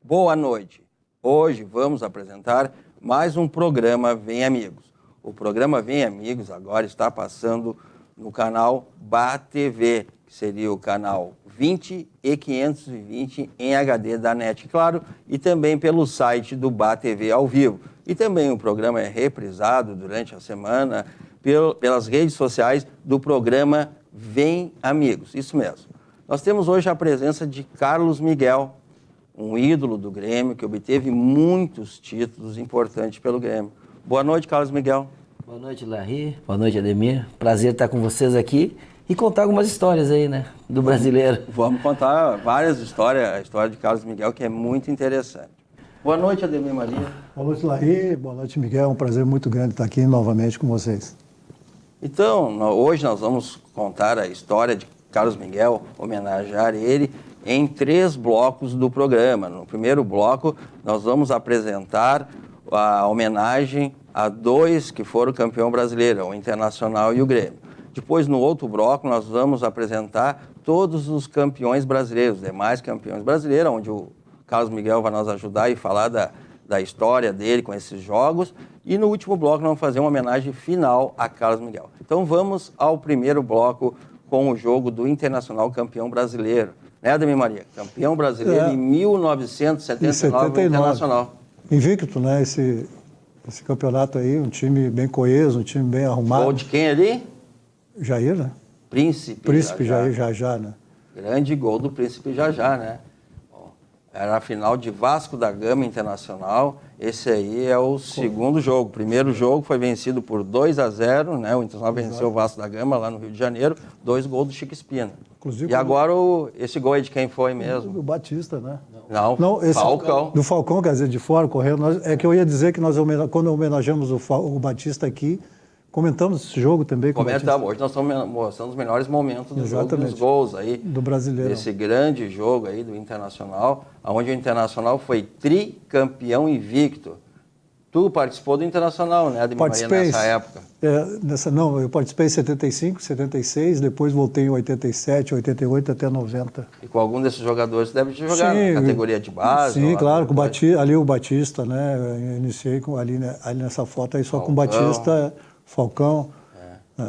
Boa noite. Hoje vamos apresentar mais um programa Vem Amigos. O programa Vem Amigos agora está passando no canal BATV, que seria o canal 20 e 520 em HD da NET, claro, e também pelo site do BATV ao vivo. E também o programa é reprisado durante a semana pelas redes sociais do programa Vem Amigos, isso mesmo. Nós temos hoje a presença de Carlos Miguel, um ídolo do Grêmio, que obteve muitos títulos importantes pelo Grêmio. Boa noite, Carlos Miguel. Boa noite, Larry. Boa noite, Ademir. Prazer estar com vocês aqui e contar algumas histórias aí, né, do brasileiro. Vamos contar várias histórias, a história de Carlos Miguel, que é muito interessante. Boa noite, Ademir Maria. Boa noite, Larry. Boa noite, Miguel. É um prazer muito grande estar aqui novamente com vocês. Então, hoje nós vamos contar a história de Carlos Miguel, homenagear ele em 3 blocos do programa. No primeiro bloco, nós vamos apresentar a homenagem a 2 que foram campeão brasileiro, o Internacional e o Grêmio. Depois, no outro bloco, nós vamos apresentar todos os campeões brasileiros, os demais campeões brasileiros, onde o Carlos Miguel vai nos ajudar e falar da história dele com esses jogos. E no último bloco, nós vamos fazer uma homenagem final a Carlos Miguel. Então, vamos ao primeiro bloco com o jogo do Internacional campeão brasileiro. Né, Ademir Maria? Campeão brasileiro em 1979 Internacional. Invicto, né? Esse campeonato aí, um time bem coeso, um time bem arrumado. Gol de quem ali? Jair, né? Príncipe Jair Jajá, né? Grande gol do Príncipe Jajá, né? Era a final de Vasco da Gama Internacional. Esse aí é o segundo jogo. O primeiro jogo foi vencido por 2-0, né? O Internacional venceu o Vasco da Gama lá no Rio de Janeiro. 2 gols do Chico Espina. Inclusive, e agora esse gol aí de quem foi mesmo? Do Batista, né? Não, esse Falcão. Do Falcão, quer dizer, de fora, correndo. É que eu ia dizer que nós, quando homenageamos o Batista aqui, comentamos esse jogo também com o Batista. Hoje nós estamos mostrando os melhores momentos do jogo, dos gols aí. Do brasileiro. Desse grande jogo aí do Internacional, onde o Internacional foi tricampeão invicto. Tu participou do Internacional, né, Ademir Maria, nessa época? Eu participei em 75, 76, depois voltei em 87, 88 até 90. E com algum desses jogadores você deve ter jogado na categoria de base? Sim, claro, com ali o Batista, né? Eu iniciei ali nessa foto aí só com o Batista, Falcão,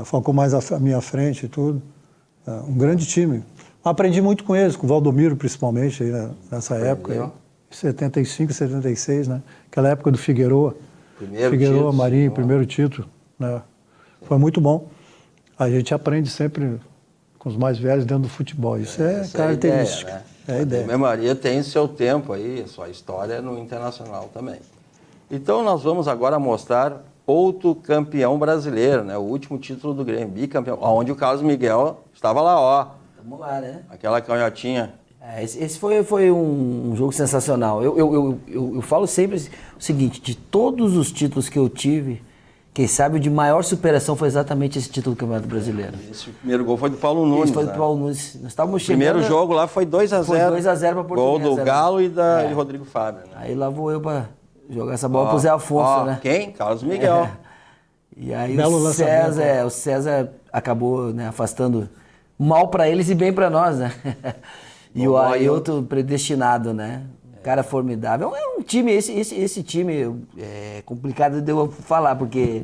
Falcão mais à minha frente e tudo. Um grande time. Aprendi muito com eles, com o Valdomiro principalmente, aí, nessa época. Aí. 75, 76, né? Aquela época do Figueroa. Figueroa, Marinho, primeiro título. Né? Foi muito bom. A gente aprende sempre com os mais velhos dentro do futebol. Isso é característica. É a ideia, né? É a ideia. A Maria tem seu tempo aí, sua história no Internacional também. Então nós vamos agora mostrar outro campeão brasileiro, né? O último título do Grêmio, bicampeão, onde o Carlos Miguel estava lá, ó. Vamos lá, né? Aquela canhotinha. Esse foi um jogo sensacional. Eu falo sempre o seguinte, de todos os títulos que eu tive, quem sabe o de maior superação foi exatamente esse título do Campeonato Brasileiro. Esse primeiro gol foi do Paulo Nunes. Esse foi do Paulo Nunes. Nós estávamos chegando... O primeiro jogo lá foi 2-0. Foi 2-0 para Portuguesa. Gol do Galo e de Rodrigo Fábio. Né? Aí lá vou eu para jogar essa bola pro Zé Afonso, né? Quem? Carlos Miguel. E aí o César acabou, né, afastando mal para eles e bem para nós, né? E o Ailton predestinado, né? Cara formidável. É um time, esse time é complicado de eu falar, porque,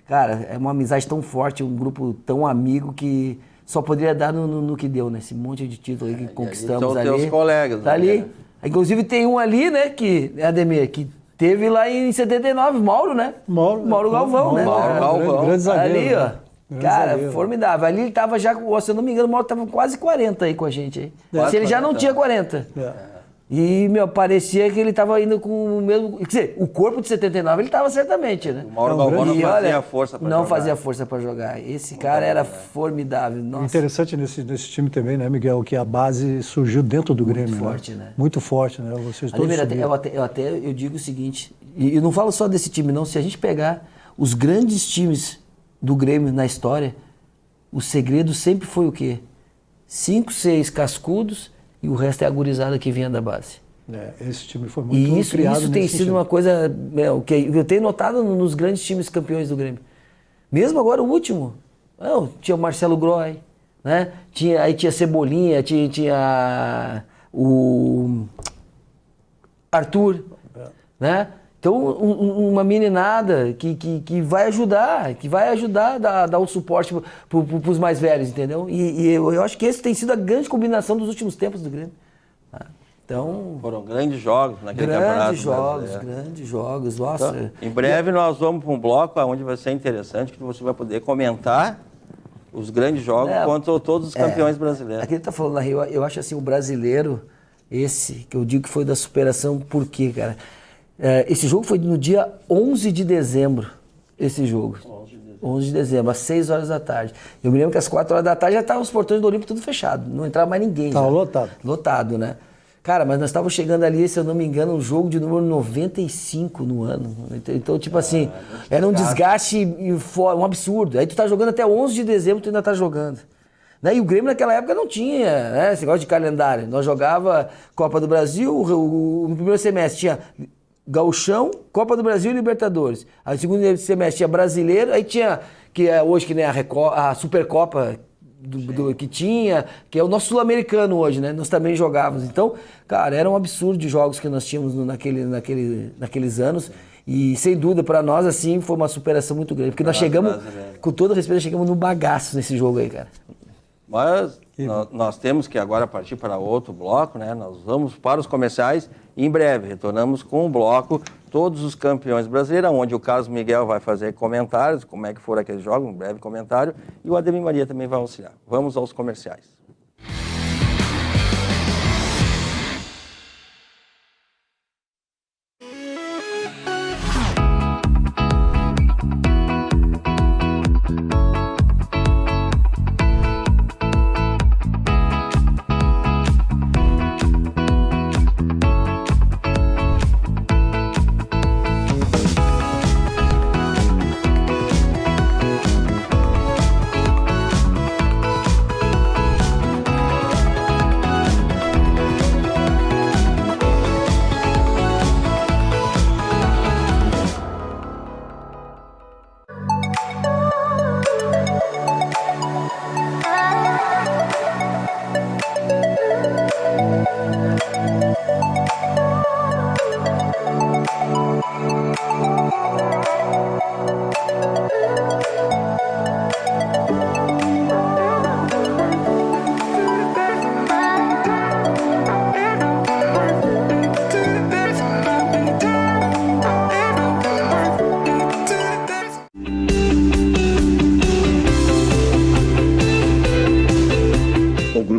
cara, é uma amizade tão forte, um grupo tão amigo que só poderia dar no que deu, né? Esse monte de título aí que conquistamos ali. Teus colegas, tá ali. Inclusive tem um ali, né, que, Ademir, que teve lá em 79, Mauro, né? Mauro Galvão, né? Mauro Galvão. Grande zagueiro, ali, ó. Né? Cara, formidável. Ali ele tava já, se eu não me engano, o Mauro tava quase 40 aí com a gente. Aí. Se ele já não tinha 40. E, parecia que ele tava indo com o mesmo... Quer dizer, o corpo de 79 ele tava certamente, né? O Mauro Galvão não fazia força pra jogar. Não fazia força pra jogar. Esse cara era formidável. Nossa. Interessante nesse time também, né, Miguel, que a base surgiu dentro do Grêmio. Muito forte, né? Muito forte, né? Vocês todos eu digo o seguinte, e eu não falo só desse time, não. Se a gente pegar os grandes times do Grêmio na história, o segredo sempre foi o quê? 5, 6 cascudos e o resto é a gurizada que vinha da base. Esse time foi muito criado. Isso tem sido uma coisa que eu tenho notado nos grandes times campeões do Grêmio. Mesmo agora o último. Tinha o Marcelo Groy, né? Aí tinha Cebolinha, tinha o Arthur, né? Então, uma meninada que vai ajudar a dar o suporte para os mais velhos, entendeu? E eu acho que esse tem sido a grande combinação dos últimos tempos do Grêmio. Então, foram grandes jogos naquele campeonato. Grandes jogos, nossa. Então, em breve nós vamos para um bloco onde vai ser interessante, que você vai poder comentar os grandes jogos contra todos os campeões brasileiros. Aqui ele está falando, eu acho assim, o brasileiro, esse, que eu digo que foi da superação, por quê, cara? Esse jogo foi no dia 11 de dezembro, esse jogo. 11 de dezembro, às 6 horas da tarde. Eu me lembro que às 4 horas da tarde já estavam os portões do Olímpico tudo fechado, não entrava mais ninguém. Estava lotado. Lotado, né? Cara, mas nós estávamos chegando ali, se eu não me engano, um jogo de número 95 no ano. Então, tipo assim, era um desgaste, um absurdo. Aí tu tá jogando até 11 de dezembro, tu ainda tá jogando. Né? E o Grêmio naquela época não tinha, né, esse negócio de calendário. Nós jogava Copa do Brasil, no primeiro semestre tinha Gauchão, Copa do Brasil e Libertadores. Aí no segundo semestre tinha Brasileiro, aí tinha, que é hoje que nem a Supercopa que tinha, que é o nosso sul-americano hoje, né? Nós também jogávamos. Então, cara, era um absurdo de jogos que nós tínhamos naqueles anos. E, sem dúvida, para nós, assim, foi uma superação muito grande. Porque nós chegamos, com todo respeito, nós chegamos no bagaço nesse jogo aí, cara. Mas nós temos que agora partir para outro bloco, né? Nós vamos para os comerciais e em breve retornamos com o bloco Todos os Campeões Brasileiros, onde o Carlos Miguel vai fazer comentários, como é que foram aqueles jogos, um breve comentário, e o Ademir Maria também vai auxiliar. Vamos aos comerciais.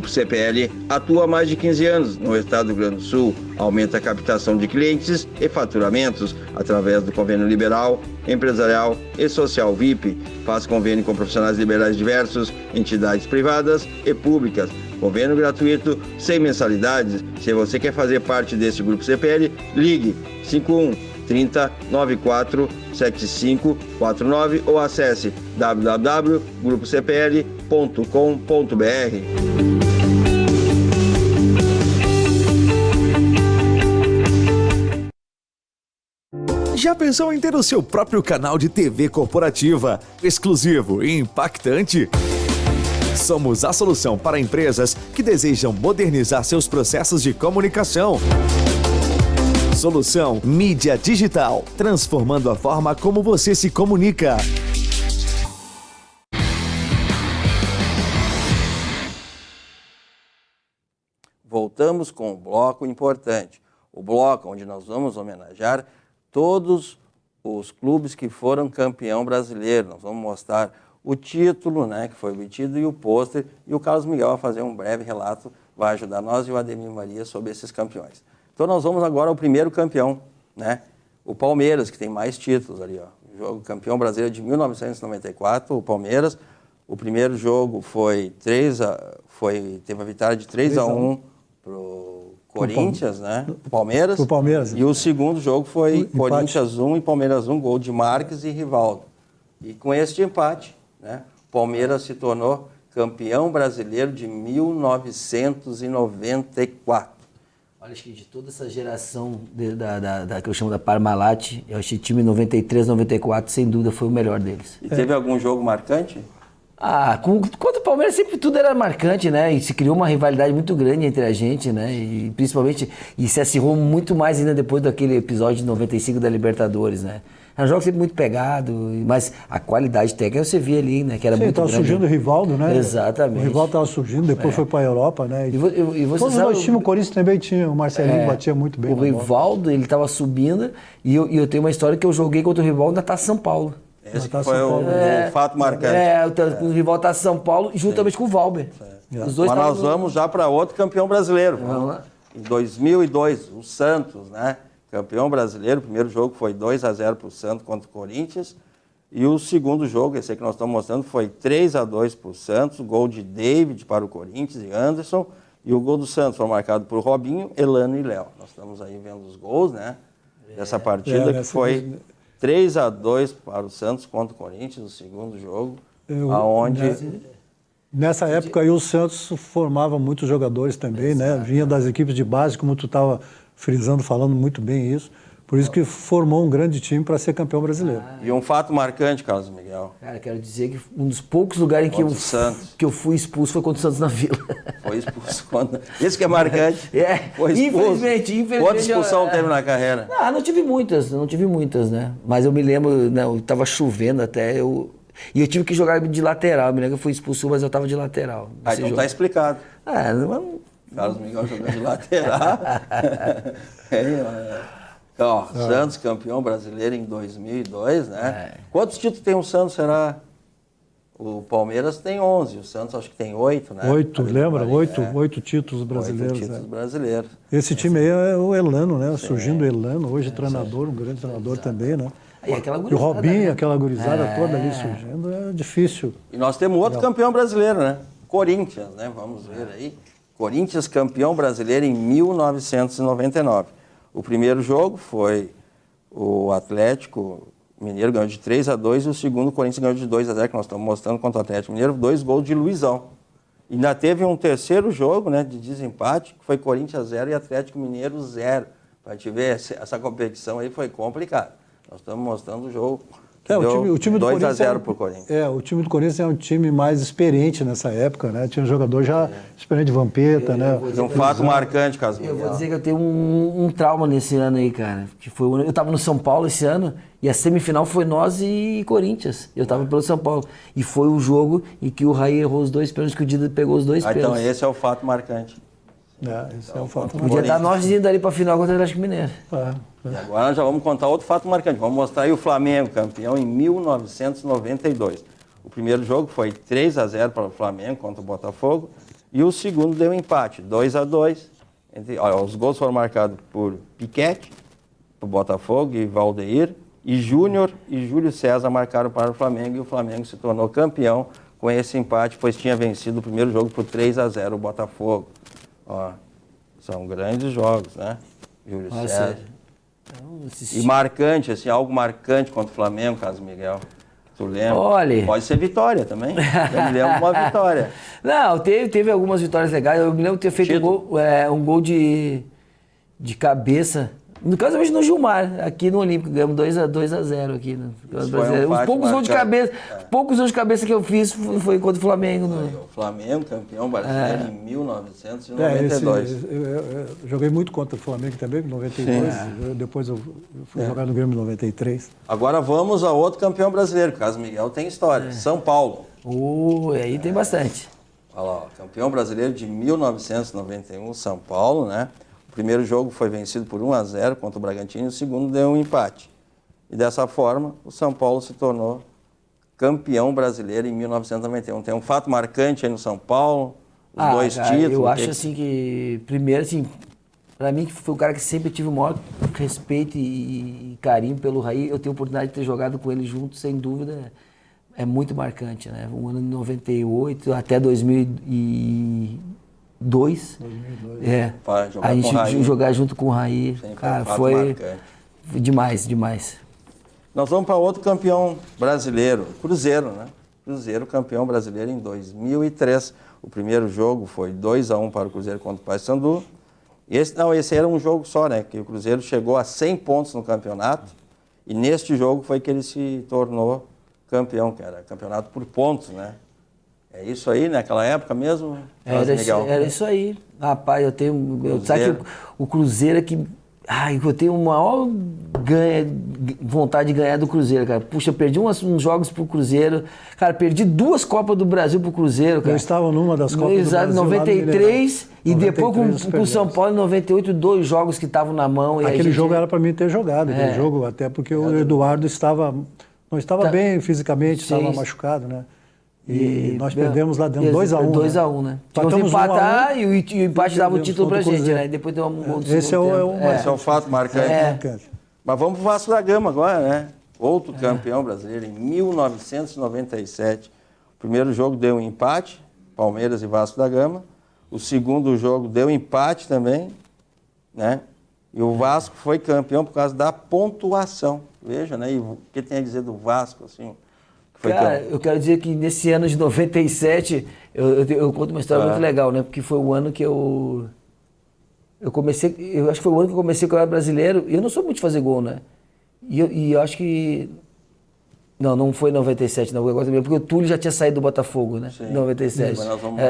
CPL atua há mais de 15 anos no estado do Rio Grande do Sul, aumenta a captação de clientes e faturamentos através do convênio liberal, empresarial e social VIP, faz convênio com profissionais liberais diversos, entidades privadas e públicas, convênio gratuito, sem mensalidades. Se você quer fazer parte desse grupo CPL, ligue 51 30 94 7549 ou acesse www.grupocpl.com.br. Já pensou em ter o seu próprio canal de TV corporativa, exclusivo e impactante? Somos a solução para empresas que desejam modernizar seus processos de comunicação. Solução Mídia Digital, transformando a forma como você se comunica. Voltamos com um bloco importante, o bloco onde nós vamos homenagear todos os clubes que foram campeão brasileiro. Nós vamos mostrar o título, né, que foi obtido, e o pôster, e o Carlos Miguel vai fazer um breve relato, vai ajudar nós e o Ademir Maria sobre esses campeões. Então nós vamos agora ao primeiro campeão, né, o Palmeiras, que tem mais títulos ali, ó. O jogo campeão brasileiro de 1994, o Palmeiras. O primeiro jogo teve a vitória de 3-1 pro Corinthians, né? Palmeiras. Pro Palmeiras. E o segundo jogo foi Corinthians 1 e Palmeiras 1, gol de Marques e Rivaldo. E com este empate, né, o Palmeiras se tornou campeão brasileiro de 1994. Olha, acho que de toda essa geração que eu chamo da Parmalat, eu acho que o time 93, 94, sem dúvida, foi o melhor deles. E teve algum jogo marcante? Contra o Palmeiras sempre tudo era marcante, né? E se criou uma rivalidade muito grande entre a gente, né? E principalmente, se acirrou muito mais ainda depois daquele episódio de 95 da Libertadores, né? Era um jogo sempre muito pegado, mas a qualidade técnica você via ali, né? Que era muito grande. Estava surgindo o Rivaldo, né? Exatamente. O Rivaldo estava surgindo, depois foi para a Europa, né? E você todos sabe, os times, o Corinthians também tinha, o Marcelinho batia muito bem. O Rivaldo, ele estava subindo, e eu tenho uma história que eu joguei contra o Rivaldo na Taça São Paulo. Esse que foi o fato marcante. O rival Taça São Paulo, juntamente com o Valber. Os dois. Mas nós vamos já para outro campeão brasileiro. Vamos lá. Em 2002, o Santos, né? Campeão brasileiro. O primeiro jogo foi 2-0 para o Santos contra o Corinthians. E o segundo jogo, esse aí que nós estamos mostrando, foi 3-2 para o Santos. Gol de David para o Corinthians e Anderson. E o gol do Santos foi marcado por Robinho, Elano e Léo. Nós estamos aí vendo os gols, né? Dessa partida que foi 3-2 para o Santos contra o Corinthians, no segundo jogo, aonde... Nessa época aí o Santos formava muitos jogadores também, né? Vinha das equipes de base, como tu estava frisando, falando muito bem isso. Por isso que formou um grande time para ser campeão brasileiro. E um fato marcante, Carlos Miguel. Cara, quero dizer que um dos poucos lugares em que eu fui expulso foi contra o Santos na Vila. Foi expulso contra... Isso que é marcante. Foi expulso. Infelizmente. Quantas expulsões teve na carreira? Não tive muitas, né? Mas eu me lembro, né, eu tava chovendo até, e eu tive que jogar de lateral. Eu me lembro que eu fui expulso, mas eu tava de lateral. Então tá explicado. Não... Carlos Miguel jogando de lateral. Santos campeão brasileiro em 2002, né? Quantos títulos tem o Santos, será? O Palmeiras tem 11, o Santos acho que tem 8, né? 8, lembra? 8 títulos brasileiros. 8 títulos brasileiros. Esse time aí é o Elano, né? Surgindo o Elano, hoje treinador, um grande treinador também, né? E o Robinho, né? Aquela gurizada toda ali surgindo, é difícil. E nós temos outro campeão brasileiro, né? Corinthians, né? Vamos ver aí. Corinthians campeão brasileiro em 1999. O primeiro jogo foi o Atlético Mineiro ganhou de 3-2 e o segundo o Corinthians ganhou de 2-0, que nós estamos mostrando contra o Atlético Mineiro, 2 gols de Luizão. E ainda teve um terceiro jogo, né, de desempate, que foi Corinthians 0 e Atlético Mineiro 0. Para te ver, essa competição aí foi complicada. Nós estamos mostrando o jogo. O time do 2-0 para o Corinthians. O time do Corinthians é um time mais experiente nessa época, né? Tinha um jogador já experiente de Vampeta, né? É um fato marcante, Carlos Miguel. Eu vou dizer que eu tenho um trauma nesse ano aí, cara. Que foi, eu estava no São Paulo esse ano e a semifinal foi nós e Corinthians. Eu estava pelo São Paulo. E foi o jogo em que o Raí errou os 2 pênaltis, que o Dida pegou os 2 pênaltis. Então esse é o fato marcante. Esse é o fato marcante. Podia estar nós indo ali para a final contra o Atlético Mineiro. E agora já vamos contar outro fato marcante. Vamos mostrar aí o Flamengo, campeão em 1992. O primeiro jogo foi 3-0 para o Flamengo contra o Botafogo. E o segundo deu empate, 2-2. Os gols foram marcados por Piquete, para o Botafogo, e Valdeir. E Júnior e Júlio César marcaram para o Flamengo. E o Flamengo se tornou campeão com esse empate, pois tinha vencido o primeiro jogo por 3-0 o Botafogo. São grandes jogos, né? Júlio César. E marcante, assim, algo marcante contra o Flamengo, Carlos Miguel. Tu lembra? Olha. Pode ser vitória também. Eu me lembro de uma vitória. Não, teve algumas vitórias legais. Eu me lembro de ter feito um gol de cabeça. No caso, hoje no Gilmar, aqui no Olímpico, ganhamos 2-0 aqui no Brasileiro. Os poucos gols de cabeça, poucos gols de cabeça que eu fiz foi contra o Flamengo. O Flamengo, campeão brasileiro em 1992. Eu joguei muito contra o Flamengo também, em 92. Depois eu fui jogar no Grêmio em 93. Agora vamos a outro campeão brasileiro, Carlos Miguel tem história. São Paulo. Aí tem bastante. Olha lá, campeão brasileiro de 1991, São Paulo, né? O primeiro jogo foi vencido por 1-0 contra o Bragantino e o segundo deu um empate. E dessa forma, o São Paulo se tornou campeão brasileiro em 1991. Tem um fato marcante aí no São Paulo, os 2 títulos. Eu acho assim que, primeiro, assim, para mim, que foi o cara que sempre tive o maior respeito e carinho pelo Raí. Eu tenho a oportunidade de ter jogado com ele junto, sem dúvida, é muito marcante, né? O ano de 98 até 2002. 2002. A gente jogar junto com o Raí, cara, foi demais. Nós vamos para outro campeão brasileiro, Cruzeiro, né? Cruzeiro, campeão brasileiro em 2003. O primeiro jogo foi 2-1 para o Cruzeiro contra o Paysandu. Esse era um jogo só, né? Que o Cruzeiro chegou a 100 pontos no campeonato. E neste jogo foi que ele se tornou campeão, que era campeonato por pontos, né? É isso aí, naquela época mesmo? Era isso aí. Rapaz, sabe que o Cruzeiro é que... Ai, eu tenho uma maior vontade de ganhar do Cruzeiro, cara. Puxa, eu perdi uns jogos pro Cruzeiro. Cara, perdi 2 Copas do Brasil pro Cruzeiro, cara. Eu estava numa das Copas do Brasil. 93 e depois com o São Paulo em 98, 2 jogos que estavam na mão. Aquele jogo era para mim ter jogado, aquele jogo, até porque o Eduardo não estava bem fisicamente, estava machucado, né? E nós perdemos lá dentro 2-1. 2-1, né? Tínhamos que empatar e o empate dava o título pra gente, né? E depois deu um gol do esse Esse é um fato marcante. Mas vamos pro Vasco da Gama agora, né? Outro campeão brasileiro em 1997. O primeiro jogo deu um empate, Palmeiras e Vasco da Gama. O segundo jogo deu empate também, né? E o Vasco foi campeão por causa da pontuação. Veja, né? E o que tem a dizer do Vasco, assim? Cara, eu quero dizer que nesse ano de 97, eu conto uma história muito legal, né? Porque foi o ano que eu comecei, eu acho que foi o ano que eu comecei o Campeonato Brasileiro, e eu não sou muito de fazer gol, né? E eu acho que... Não foi em 97, não, porque o Túlio já tinha saído do Botafogo, né? Em 97. Mas nós vamos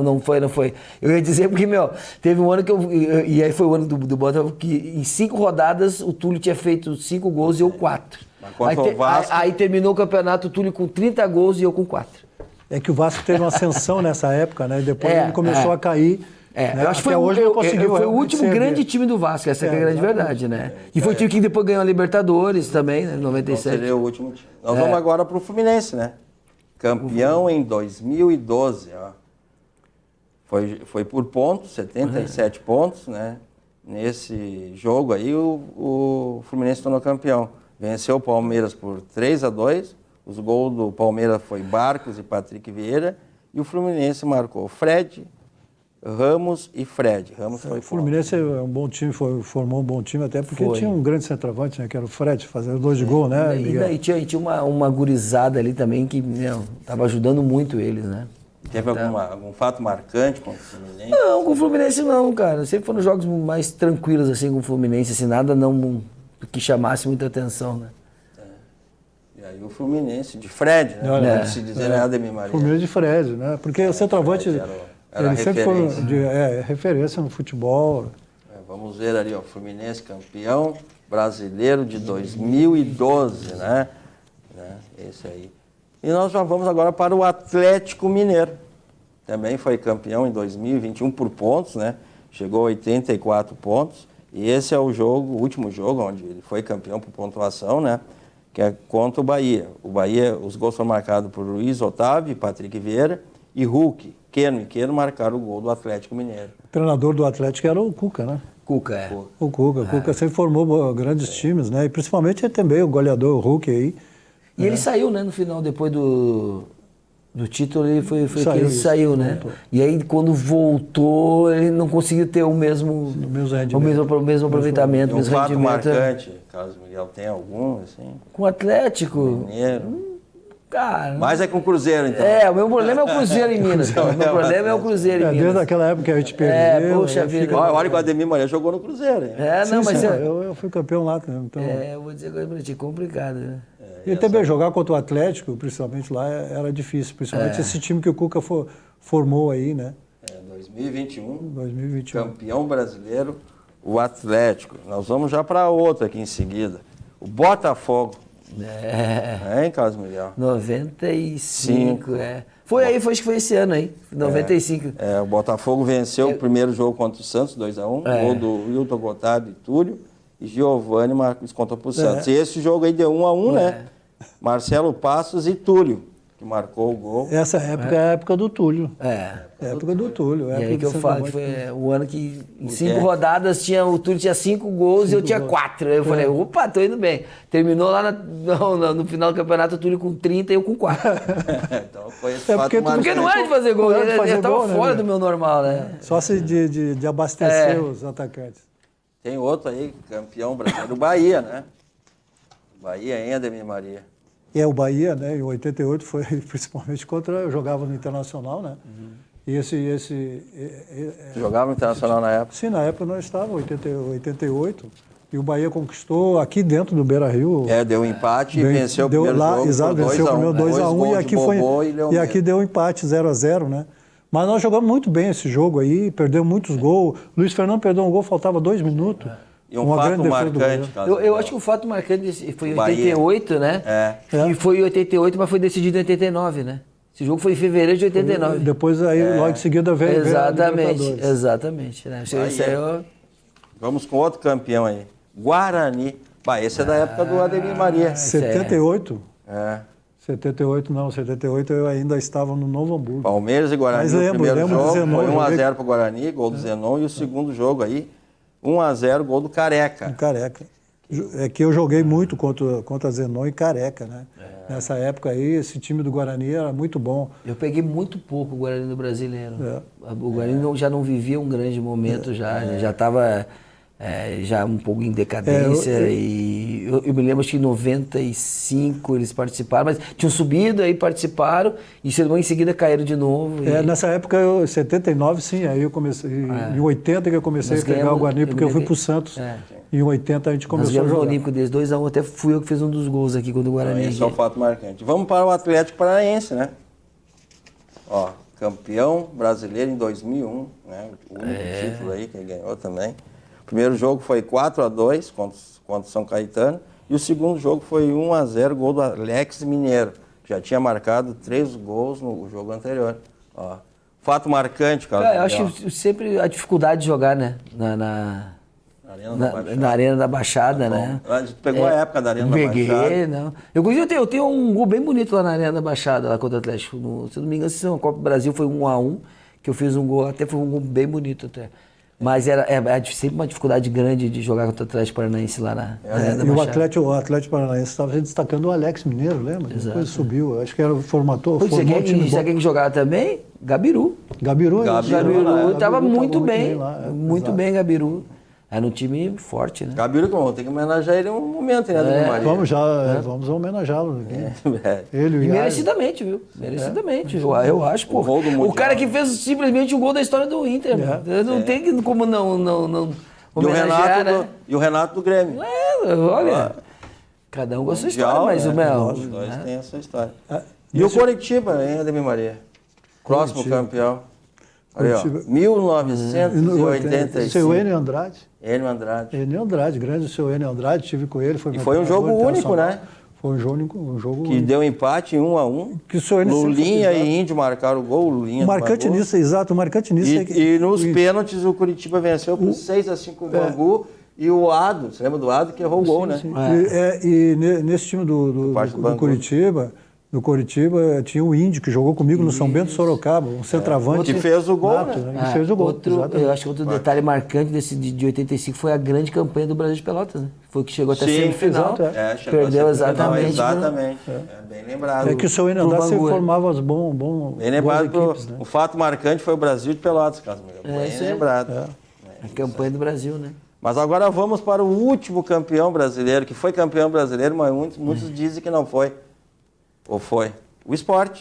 não foi. Eu ia dizer porque, teve um ano que e aí foi o ano do Botafogo, que em 5 rodadas o Túlio tinha feito 5 gols e eu 4. Aí terminou o campeonato, o Túlio com 30 gols e eu com 4. É que o Vasco teve uma ascensão nessa época, né? Depois ele começou a cair. Né? Eu acho que foi o último grande time do Vasco, essa é a grande verdade, né? E foi o time que depois ganhou a Libertadores também, né? Em 97. Seria o último time. Nós vamos agora para o Fluminense, né? Campeão em 2012, ó. Foi por pontos, 77 pontos, né? Nesse jogo aí o Fluminense tornou campeão. Venceu o Palmeiras por 3-2. Os gols do Palmeiras foi Barcos e Patrick Vieira. E o Fluminense marcou Fred, Ramos e Fred. Ramos foi o Fluminense é um bom time, formou um bom time, até porque tinha um grande centroavante, né, que era o Fred, fazendo 2 de gol, né? E daí tinha uma gurizada ali também que estava ajudando muito eles, né? Teve algum fato marcante com o Fluminense? Não, com o Fluminense não, cara. Sempre foram jogos mais tranquilos assim com o Fluminense, assim, nada não que chamasse muita atenção, né? E aí o Fluminense de Fred, né? Se dizer Ademir Maria. Fluminense de Fred, né? Porque o centroavante ele sempre foi referência no futebol. Vamos ver ali, ó, Fluminense campeão brasileiro de 2012, né? Esse aí. E nós já vamos agora para o Atlético Mineiro. Também foi campeão em 2021 por pontos, né? Chegou a 84 pontos. E esse é o último jogo onde ele foi campeão por pontuação, né? Que é contra o Bahia. O Bahia, os gols foram marcados por Luiz Otávio, Patrick Vieira e Hulk. Queno marcaram o gol do Atlético Mineiro. O treinador do Atlético era o Cuca, né? Cuca. O Cuca sempre formou grandes times, né? E principalmente também o goleador, o Hulk aí. E ele saiu, né? No final, depois do título, ele saiu, né? Voltou. E aí, quando voltou, ele não conseguiu ter o mesmo aproveitamento, o mesmo fato rendimento. Marcante, Carlos Miguel, tem algum, assim? Com o Atlético? Mineiro. Cara... Mas é com o Cruzeiro, então. O meu problema é o Cruzeiro em Minas, cara. O meu problema é o Cruzeiro em Minas. Desde aquela época que a gente perdeu... Poxa vida. Olha que o Ademir Maria jogou no Cruzeiro, hein? Mas eu fui campeão lá também. Então... eu vou dizer coisa pra ti, complicado, né? E também jogar contra o Atlético, principalmente lá, era difícil. Principalmente esse time que o Cuca formou aí, né? 2021, campeão brasileiro, o Atlético. Nós vamos já para outro aqui em seguida. O Botafogo. Hein, Carlos Miguel? 95, acho que foi esse ano aí, 95. O Botafogo venceu o primeiro jogo contra o Santos, 2-1. Gol do Wilton Gotardo e Túlio. E Giovani descontou para o Santos. E esse jogo aí deu 1-1, né? Marcelo Passos e Túlio, que marcou o gol. Essa época é a época do Túlio. Época do Túlio. E aí que eu falo que foi o ano que em 5 rodadas o Túlio tinha 5 gols e eu tinha 4. Aí eu falei, opa, tô indo bem. Terminou lá no final do campeonato o Túlio com 30 e eu com 4. Então foi esse fato porque não era de fazer gol, ele estava fora do meu normal, né? Só se de abastecer os atacantes. Tem outro aí, campeão brasileiro, o Bahia, né? Bahia ainda, Ademir Maria. O Bahia, né? Em 88 foi principalmente eu jogava no Internacional, né? E Você jogava no Internacional na época? Sim, na época nós estávamos, 88. E o Bahia conquistou aqui dentro do Beira-Rio. Deu empate e venceu o primeiro lá, jogo. Exato, venceu o primeiro 2-1 e aqui deu empate 0-0, né? Mas nós jogamos muito bem esse jogo aí, perdeu muitos gols. Luiz Fernando perdeu um gol, faltava 2 minutos. E um fato marcante, eu acho que o fato marcante foi em 88, né? E foi em 88, mas foi decidido em 89, né? Esse jogo foi em fevereiro de 89. Depois aí, logo em seguida, veio Exatamente. Né? Vamos com outro campeão aí. Guarani. Esse é da época do Ademir Maria. 78? 78 não, 78 eu ainda estava no Novo Hamburgo. Palmeiras e Guarani. O primeiro jogo foi 1-0 para o Guarani, gol do Zenon. E o segundo jogo aí, 1-0, gol do Careca. Careca. É que eu joguei muito contra Zenon e Careca, né? Nessa época aí, esse time do Guarani era muito bom. Eu peguei muito pouco o Guarani do Brasileiro. O Guarani já não vivia um grande momento já estava já um pouco em decadência. E eu me lembro que em 95 eles participaram, mas tinham subido, aí participaram e em seguida caíram de novo. Nessa época, em 79, sim, aí eu comecei. Em 80 que eu comecei a pegar o Guarani, porque eu fui pro Santos. Em 80 a gente começou a jogar. No Olímpico deles, 2-1, até fui eu que fiz um dos gols aqui contra o Guarani. Esse é o fato marcante. Vamos para o Atlético Paranaense, né? Campeão brasileiro em 2001, né? O único título aí que ele ganhou também. O primeiro jogo foi 4-2 contra o São Caetano e o segundo jogo foi 1-0, gol do Alex Mineiro. Já tinha marcado 3 gols no jogo anterior. Fato marcante, cara. Eu acho sempre a dificuldade de jogar, né? Na Arena da Baixada, né? Pegou a época da Arena da Baixada. Não. Eu tenho um gol bem bonito lá na Arena da Baixada, lá contra o Atlético. Se não me engano, se a Copa do Brasil foi 1-1, que eu fiz um gol, até foi um gol bem bonito até. Mas era sempre uma dificuldade grande de jogar contra o Atlético Paranaense lá na Arena da Baixada. E o Atlético Paranaense estava se destacando o Alex Mineiro, lembra? Exato. Depois subiu, acho que era formatou Sabe quem jogava também? Gabiru estava muito bem, muito bem Gabiru. Era um time forte, né? Gabiru, tem que homenagear ele um momento, né? Vamos homenageá-lo. Ele e merecidamente, viu? Merecidamente. Eu acho, pô. O cara que fez simplesmente o gol da história do Inter, não tem como não homenagear, e o Renato do Grêmio. Olha, cada um com a sua história, mas o Mel... Os dois têm a sua história. E o Coritiba, hein, Ademir Maria? Próximo campeão. Olha, 1985. Seu Enio Andrade. Enio Andrade, grande o seu Enio Andrade, estive com ele. E foi um jogo único, né? Foi um jogo que deu empate em 1-1. Lulinha e Índio marcaram o gol. Lulinha marcante nisso, exato, marcante nisso. E nos pênaltis o Curitiba venceu por 6-5 o Bangu. E o Ado, você lembra do Ado que errou o gol, né? E nesse time do Curitiba... No Coritiba tinha o Índio, que jogou comigo no São Bento, Sorocaba, um centroavante. Que fez o gol, né? Que fez o gol, eu acho que outro detalhe marcante de 85 foi a grande campanha do Brasil de Pelotas, né? Foi que chegou até a semifinal. Perdeu exatamente. Exatamente. Bem lembrado. É que o seu Enio Andrade sempre formava as boas equipes, né? O fato marcante foi o Brasil de Pelotas, Carlos Miguel. Bem lembrado. A campanha do Brasil, né? Mas agora vamos para o último campeão brasileiro, que foi campeão brasileiro, mas muitos dizem que não foi. Ou foi? O Sport,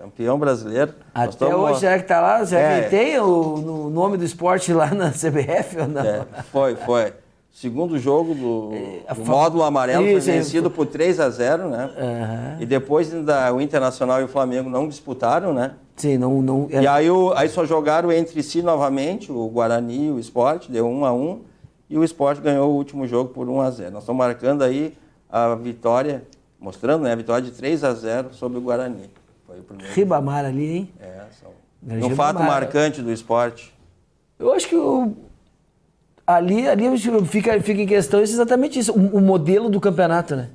campeão brasileiro. Até hoje, será que está lá? Será que tem o nome do esporte lá na CBF ou não? Foi. Segundo jogo do módulo amarelo foi vencido por 3-0, né? E depois o Internacional e o Flamengo não disputaram, né? Sim, não... E aí só jogaram entre si novamente, o Guarani e o Sport, deu 1-1, e o Sport ganhou o último jogo por 1-0. Nós estamos marcando aí a vitória... Mostrando, né, a vitória de 3-0 sobre o Guarani. Foi o primeiro. Ribamar ali, hein? Um fato marcante do esporte. Eu acho que ali fica em questão exatamente isso. O modelo do campeonato, né?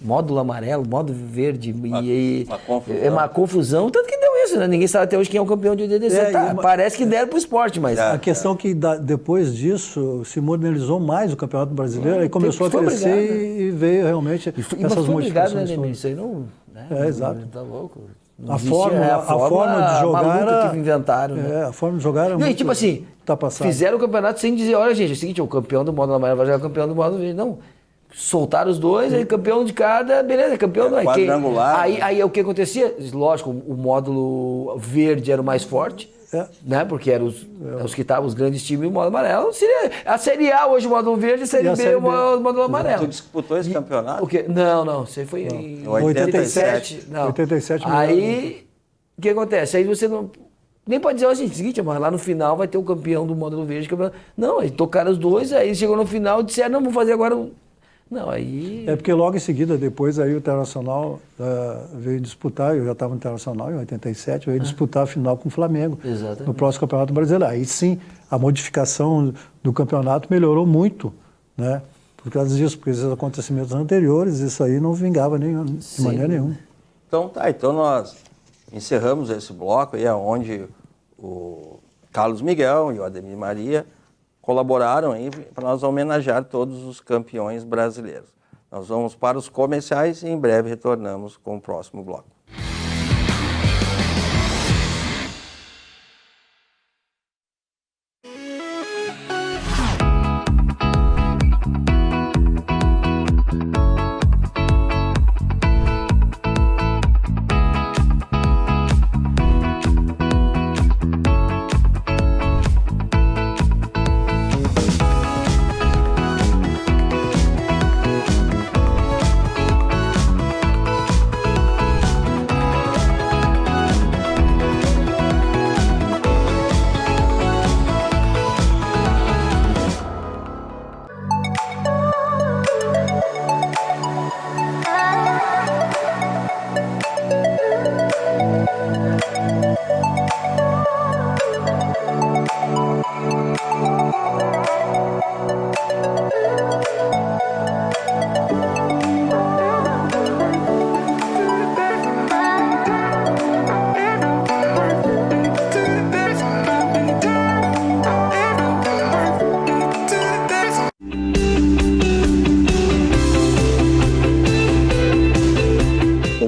Módulo amarelo, módulo verde. Uma confusão. É uma confusão, tanto que deu isso, né? Ninguém sabe até hoje quem é o campeão de 87. Parece que deram pro esporte, mas... A questão é que depois disso se modernizou mais o Campeonato Brasileiro e começou a crescer e veio realmente essas modificações. Né, isso aí não... Né? Exato. Tá louco. A forma de jogar era... que inventaram. Né? A forma de jogar era muito... Tipo assim, fizeram o campeonato sem dizer, olha gente, é o seguinte, o campeão do módulo amarelo vai jogar o campeão do módulo verde. Não. Soltaram os dois, aí campeão de cada, beleza, campeão não é quem. Aí o que acontecia? Lógico, o módulo verde era o mais forte, Né? Porque eram os que estavam, os grandes times, o modo amarelo. A Série A hoje o modo verde, a Série B o modo amarelo. Tu disputou esse campeonato? Não, você foi em 87. Não. 87 Aí, o que acontece? Aí você não... Nem pode dizer assim, seguinte, mas lá no final vai ter o campeão do módulo verde. Não, aí tocaram os dois, aí chegou no final e disseram, não, vamos fazer agora... Não, aí... É porque logo em seguida, depois, aí o Internacional veio disputar, eu já estava no Internacional em 87, veio disputar a final com o Flamengo. Exatamente. No próximo Campeonato Brasileiro. Aí sim, a modificação do campeonato melhorou muito, né? Por causa disso, porque esses acontecimentos anteriores, isso aí não vingava de maneira nenhuma. Então nós encerramos esse bloco aí, onde o Carlos Miguel e o Ademir Maria colaboraram aí para nós homenagear todos os campeões brasileiros. Nós vamos para os comerciais e em breve retornamos com o próximo bloco.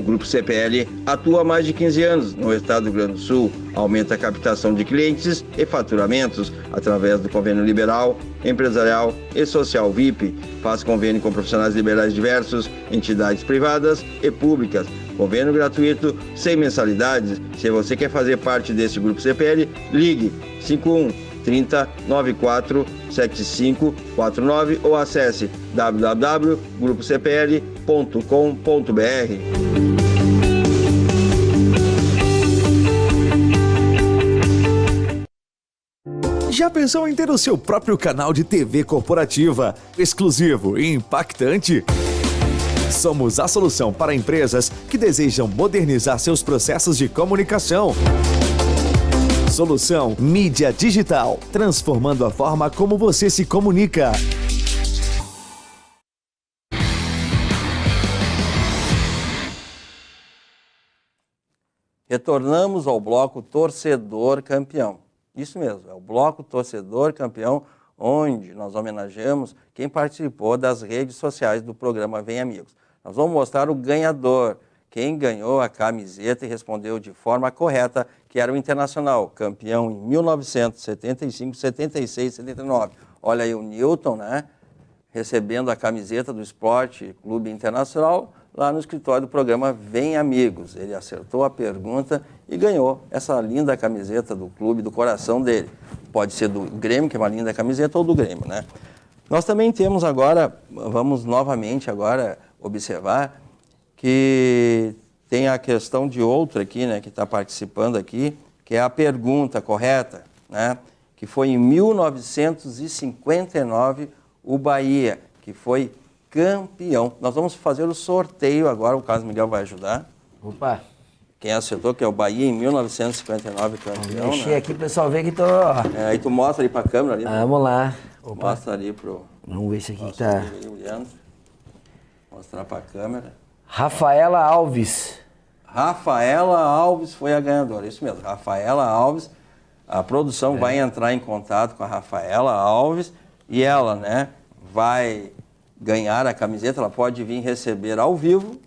Grupo CPL atua há mais de 15 anos no estado do Rio Grande do Sul, aumenta a captação de clientes e faturamentos através do convênio liberal, empresarial e social VIP, faz convênio com profissionais liberais diversos, entidades privadas e públicas, convênio gratuito, sem mensalidades. Se você quer fazer parte desse Grupo CPL, ligue 51 30 94 7549 ou acesse www.grupocpl.com.br. Já pensou em ter o seu próprio canal de TV corporativa, exclusivo e impactante? Somos a solução para empresas que desejam modernizar seus processos de comunicação. Solução Mídia Digital, transformando a forma como você se comunica. Retornamos ao bloco Torcedor Campeão. Isso mesmo, é o bloco Torcedor Campeão, onde nós homenageamos quem participou das redes sociais do programa Vem Amigos. Nós vamos mostrar o ganhador, quem ganhou a camiseta e respondeu de forma correta, que era o Internacional, campeão em 1975, 76, 79. Olha aí o Newton, né, recebendo a camiseta do Esporte Clube Internacional, lá no escritório do programa Vem Amigos. Ele acertou a pergunta e ganhou essa linda camiseta do clube, do coração dele. Pode ser do Grêmio, que é uma linda camiseta, ou do Grêmio, né? Nós também temos agora, vamos novamente agora observar que tem a questão de outro aqui, né, que está participando aqui, que é a pergunta correta, né, que foi em 1959 o Bahia, que foi campeão. Nós vamos fazer o sorteio agora, o Carlos Miguel vai ajudar. Opa! Quem acertou, que é o Bahia em 1959 campeão. Mexer né? aqui, o pessoal vê que tô... Aí tu mostra ali para a câmera ali. Vamos lá. Opa. Mostra ali pro... Vamos ver se aqui tá... Mostrar para a câmera. Rafaela Alves. Rafaela Alves foi a ganhadora, isso mesmo. Rafaela Alves, a produção vai entrar em contato com a Rafaela Alves e ela, né, vai ganhar a camiseta. Ela pode vir receber ao vivo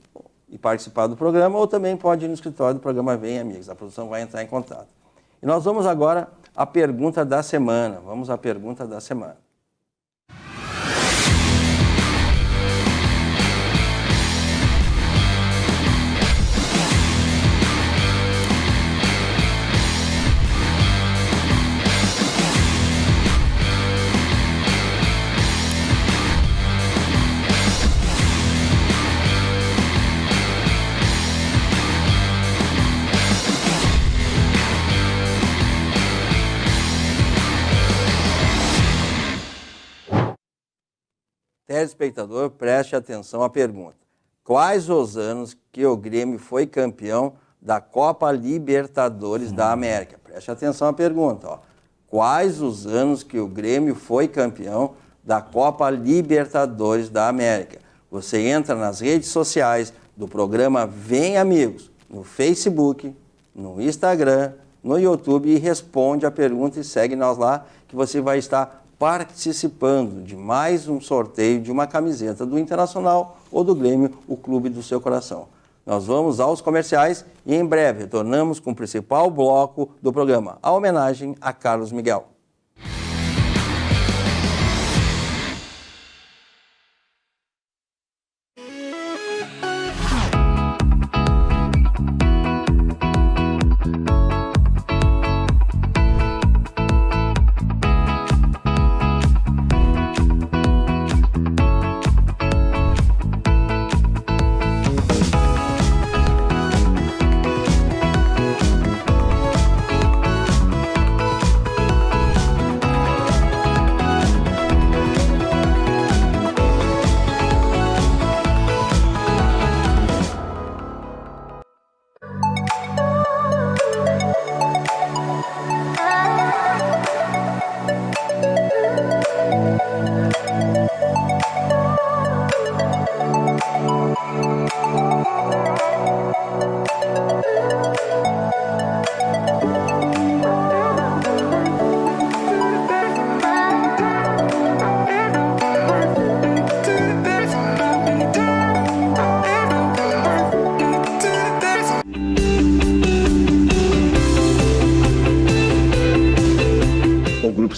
e participar do programa, ou também pode ir no escritório do programa Vem Amigos. A produção vai entrar em contato. E nós vamos agora à pergunta da semana. Vamos à pergunta da semana. Telespectador, preste atenção à pergunta. Quais os anos que o Grêmio foi campeão da Copa Libertadores da América? Preste atenção à pergunta. Ó. Quais os anos que o Grêmio foi campeão da Copa Libertadores da América? Você entra nas redes sociais do programa Vem Amigos, no Facebook, no Instagram, no YouTube e responde a pergunta e segue nós lá que você vai estar participando de mais um sorteio de uma camiseta do Internacional ou do Grêmio, o clube do seu coração. Nós vamos aos comerciais e em breve retornamos com o principal bloco do programa, a homenagem a Carlos Miguel.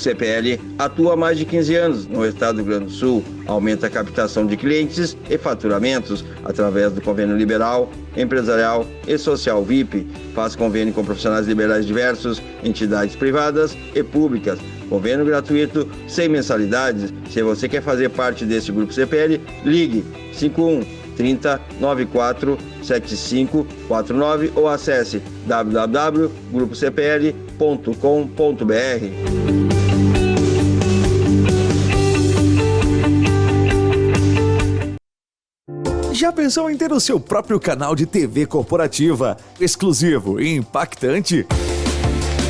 CPL atua há mais de 15 anos no estado do Rio Grande do Sul, aumenta a captação de clientes e faturamentos através do convênio liberal, empresarial e social VIP, faz convênio com profissionais liberais diversos, entidades privadas e públicas, convênio gratuito, sem mensalidades. Se você quer fazer parte desse grupo CPL, ligue 51 30 94 7549 ou acesse www.grupocpl.com.br. Já pensou em ter o seu próprio canal de TV corporativa, exclusivo e impactante?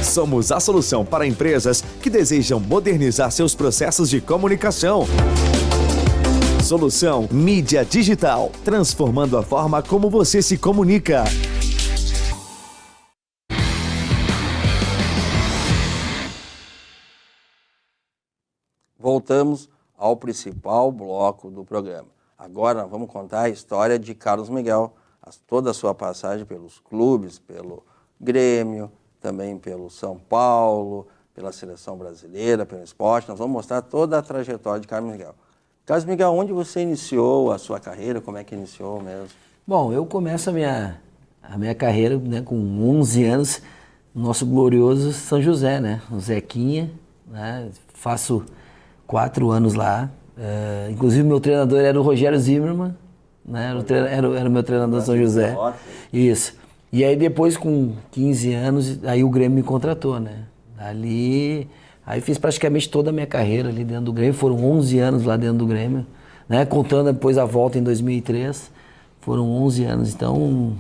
Somos a solução para empresas que desejam modernizar seus processos de comunicação. Solução Mídia Digital, transformando a forma como você se comunica. Voltamos ao principal bloco do programa. Agora vamos contar a história de Carlos Miguel, toda a sua passagem pelos clubes, pelo Grêmio, também pelo São Paulo, pela Seleção Brasileira, pelo esporte. Nós vamos mostrar toda a trajetória de Carlos Miguel. Carlos Miguel, onde você iniciou a sua carreira? Como é que iniciou mesmo? Bom, eu começo a minha carreira, né, com 11 anos, no nosso glorioso São José, né? O Zequinha, né? Faço 4 anos lá. Inclusive, meu treinador era o Rogério Zimmermann, né? Era o meu treinador de São José. Isso. E aí, depois, com 15 anos, aí o Grêmio me contratou, né? Aí fiz praticamente toda a minha carreira ali dentro do Grêmio. Foram 11 anos lá dentro do Grêmio, né? Contando depois a volta em 2003. Foram 11 anos, então...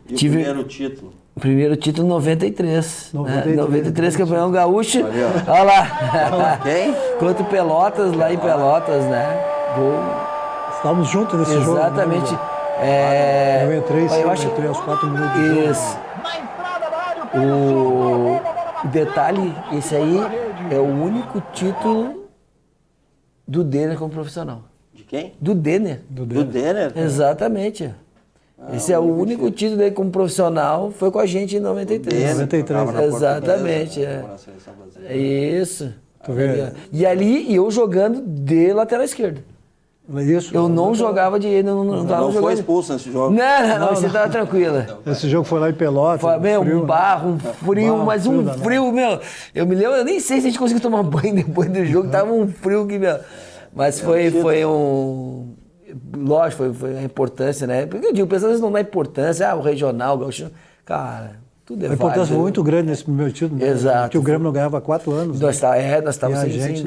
E o primeiro título? O primeiro título em 93. 93, campeão gaúcho. Olha lá. Quem? Contra o Pelotas, lá em Pelotas, né? Gol. Estávamos juntos nesse jogo. Exatamente. Eu entrei aos 4 minutos de jogo. Isso. O detalhe, esse aí é o único título do Denner como profissional. De quem? Do Denner. Do Denner? Exatamente. Esse é o único título dele como profissional, foi com a gente em 93. 93. Exatamente. É isso. E ali, eu jogando de lateral esquerdo. Isso. Eu não jogava de... Não foi expulso nesse jogo? Não, você estava tranquila. Esse jogo foi lá em Pelotas. Um barro, um frio, mas um frio, meu. Eu me lembro, eu nem sei se a gente conseguiu tomar banho depois do jogo, tava um frio que, meu. Mas foi um... Lógico, foi a importância, né? Porque eu digo, pessoas não dá importância, o regional, o gaúcho. Cara, Tudo é A importância válido. foi muito grande nesse primeiro título, né? Exato. Porque o Grêmio não ganhava há 4 anos. Nós estávamos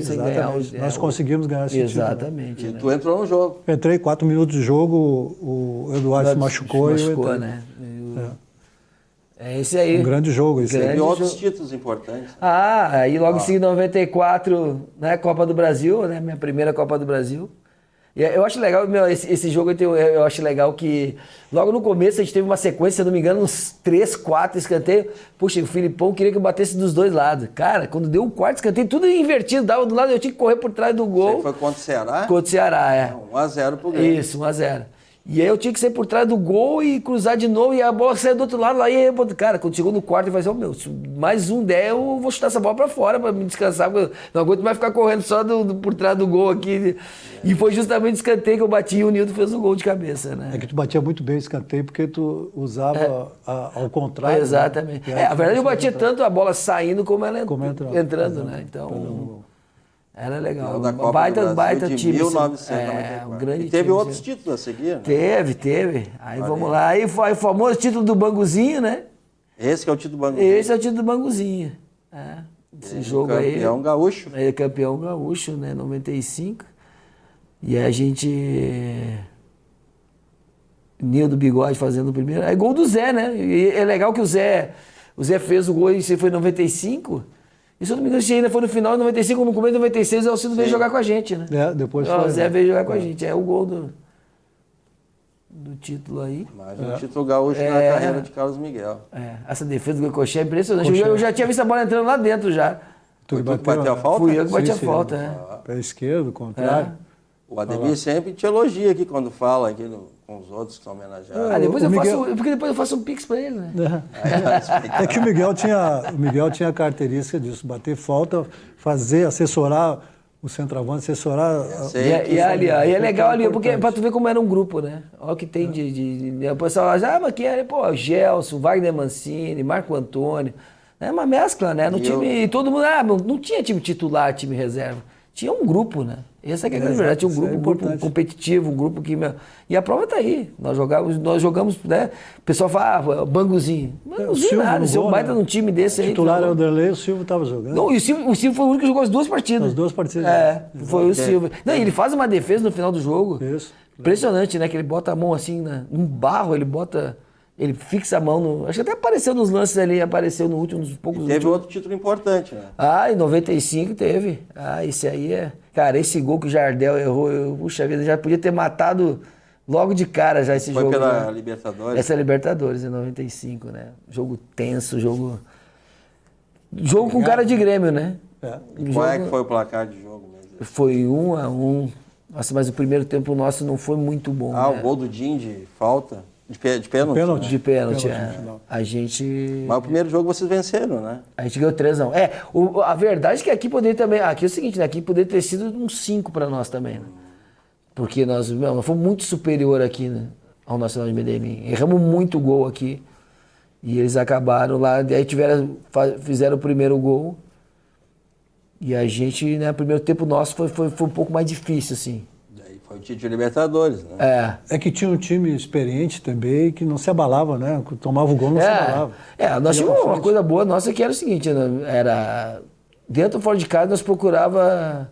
sem ganhar. Nós conseguimos ganhar esse título. Exatamente. E né? tu entrou no jogo. Entrei 4 minutos de jogo, o Eduardo se machucou e eu entrei. né? É esse aí. Um grande jogo esse aí. E outros títulos importantes. Aí logo em seguida, em 94, né, Copa do Brasil, né, minha primeira Copa do Brasil. E eu acho legal, esse jogo eu acho legal que logo no começo a gente teve uma sequência, se eu não me engano, uns 3, 4 escanteios. Puxa, o Filipão queria que eu batesse dos dois lados. Cara, quando deu o quarto escanteio, tudo invertido, dava do lado, eu tinha que correr por trás do gol. Você foi contra o Ceará? Contra o Ceará, é. 1-0 pro Grêmio. Isso, 1-0. E aí eu tinha que sair por trás do gol e cruzar de novo, e a bola saiu do outro lado lá, e aí, cara, quando chegou no quarto, eu falei assim, se mais um der, eu vou chutar essa bola pra fora pra me descansar, porque eu não aguento mais ficar correndo só por trás do gol aqui. E foi justamente o escanteio que eu bati e o Nildo fez o gol de cabeça, né? É que tu batia muito bem o escanteio porque tu usava ao contrário. Exatamente. Né? A verdade eu batia tanto a bola saindo como ela entrando, Exato. né? Então... Era legal. Da Copa do Brasil de time. 1994. Um grande e teve time, outros títulos a seguir, né? Teve. Aí vamos lá. Aí foi o famoso título do Banguzinho, né? Esse que é o título do Bangu. Esse é o título do Banguzinho. Esse jogo aí. Campeão gaúcho. É campeão gaúcho, né? 95. E a gente... Nildo Bigode fazendo o primeiro. Aí gol do Zé, né? E é legal que o Zé fez o gol e foi em 95. E se eu não me engano, ainda foi no final de 95, no começo de 96, o Alcido veio jogar com a gente, né? Depois O foi. Zé veio jogar com a gente. É o gol do título aí. Mais um título gaúcho na carreira de Carlos Miguel. Essa defesa do Goicoechea é impressionante. Eu já tinha visto a bola entrando lá dentro já. Tu que bateu a falta? Fui eu que bati a Sim. falta, Pé esquerdo, contrário. O Ademir sempre te elogia aqui quando fala aqui com os outros que são homenageados. Depois o eu Miguel- faço, porque depois eu faço um pix pra ele, né? É que o Miguel tinha a característica disso, bater falta, assessorar o centroavante, assessorar... E é legal ali, porque pra tu ver como era um grupo, né? Olha o que tem o pessoal acha, mas quem era? Pô, Gelson, Wagner Mancini, Marco Antônio. É uma mescla, né? No time, todo mundo, não tinha time titular, time reserva. Tinha um grupo, né? Essa que é a grande verdade. Tinha um grupo competitivo, um grupo que... E a prova tá aí. Nós jogamos, né? O pessoal fala, Banguzinho. Banguzinho nada, se eu baita num time desse aí... O titular é o Derlei, o Silvio estava jogando. Não, e o Silvio foi o único que jogou as duas partidas. As duas partidas. Foi o Silvio. Não, e ele faz uma defesa no final do jogo. Isso. Impressionante, né? Que ele bota a mão assim, num barro, ele fixa a mão no... Acho que até apareceu nos lances ali, apareceu no último, nos poucos... Teve outro título importante, né? Em 95 teve. Esse aí é... Cara, esse gol que o Jardel errou, puxa vida, já podia ter matado logo de cara já esse jogo. Foi pela né? Libertadores? Essa é a Libertadores, em 95, né? Jogo tenso, jogo com cara de Grêmio, né? Qual é que foi o placar de jogo mesmo? Foi 1-1. Nossa, mas o primeiro tempo nosso não foi muito bom, né? O gol do Din de falta? De pênalti? De pênalti, no final. A gente... Mas o primeiro jogo vocês venceram, né? A gente ganhou 3-1. A verdade é que aqui poderia também... Aqui é o seguinte, né? Aqui poderia ter sido uns 5 para nós também, né? Porque nós fomos muito superior aqui, né? Ao Nacional de Medellín. Erramos muito gol aqui. E eles acabaram lá... Aí fizeram o primeiro gol. E a gente, né? O primeiro tempo nosso foi um pouco mais difícil, assim. Daí foi o título de Libertadores, né? É que tinha um time experiente também que não se abalava, né? Tomava o gol, não se abalava. Nós tínhamos uma coisa boa nossa que era o seguinte, né? Era... Dentro ou fora de casa nós procurava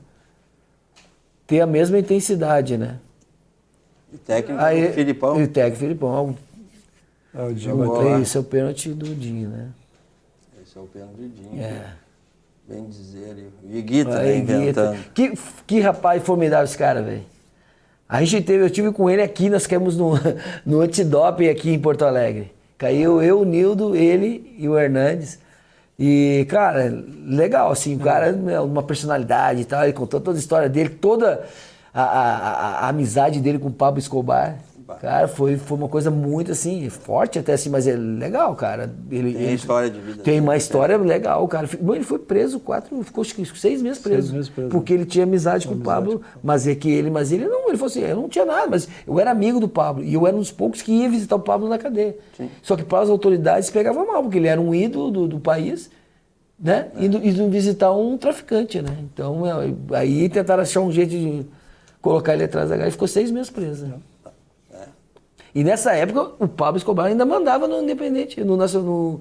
ter a mesma intensidade, né? E técnico do Filipão. E técnico Filipão. O Dinho Esse é o pênalti do Dinho, né? Esse é o pênalti do Dinho. Bem dizer ali. O Iguita, né? Iguita. Inventando. Que rapaz formidável esse cara, velho. Eu tive com ele aqui, nós caímos no antidoping aqui em Porto Alegre. Caiu eu, o Nildo, ele e o Hernandes. E, cara, legal, assim, o cara, uma personalidade e tal, ele contou toda a história dele, toda a amizade dele com o Pablo Escobar. Cara, foi uma coisa muito, assim, forte até assim, mas é legal, cara. Tem história de vida. Tem uma história legal, cara. Ele foi preso ficou 6 meses preso. Porque ele tinha amizade com o Pablo, mas ele não, ele falou assim, eu não tinha nada, mas eu era amigo do Pablo, e eu era um dos poucos que ia visitar o Pablo na cadeia. Sim. Só que para as autoridades pegava mal, porque ele era um ídolo do país, né? Indo visitar um traficante, né? Então, aí tentaram achar um jeito de colocar ele atrás da grade, e ficou 6 meses preso. Né? E nessa época, o Pablo Escobar ainda mandava no Independente, no Nacional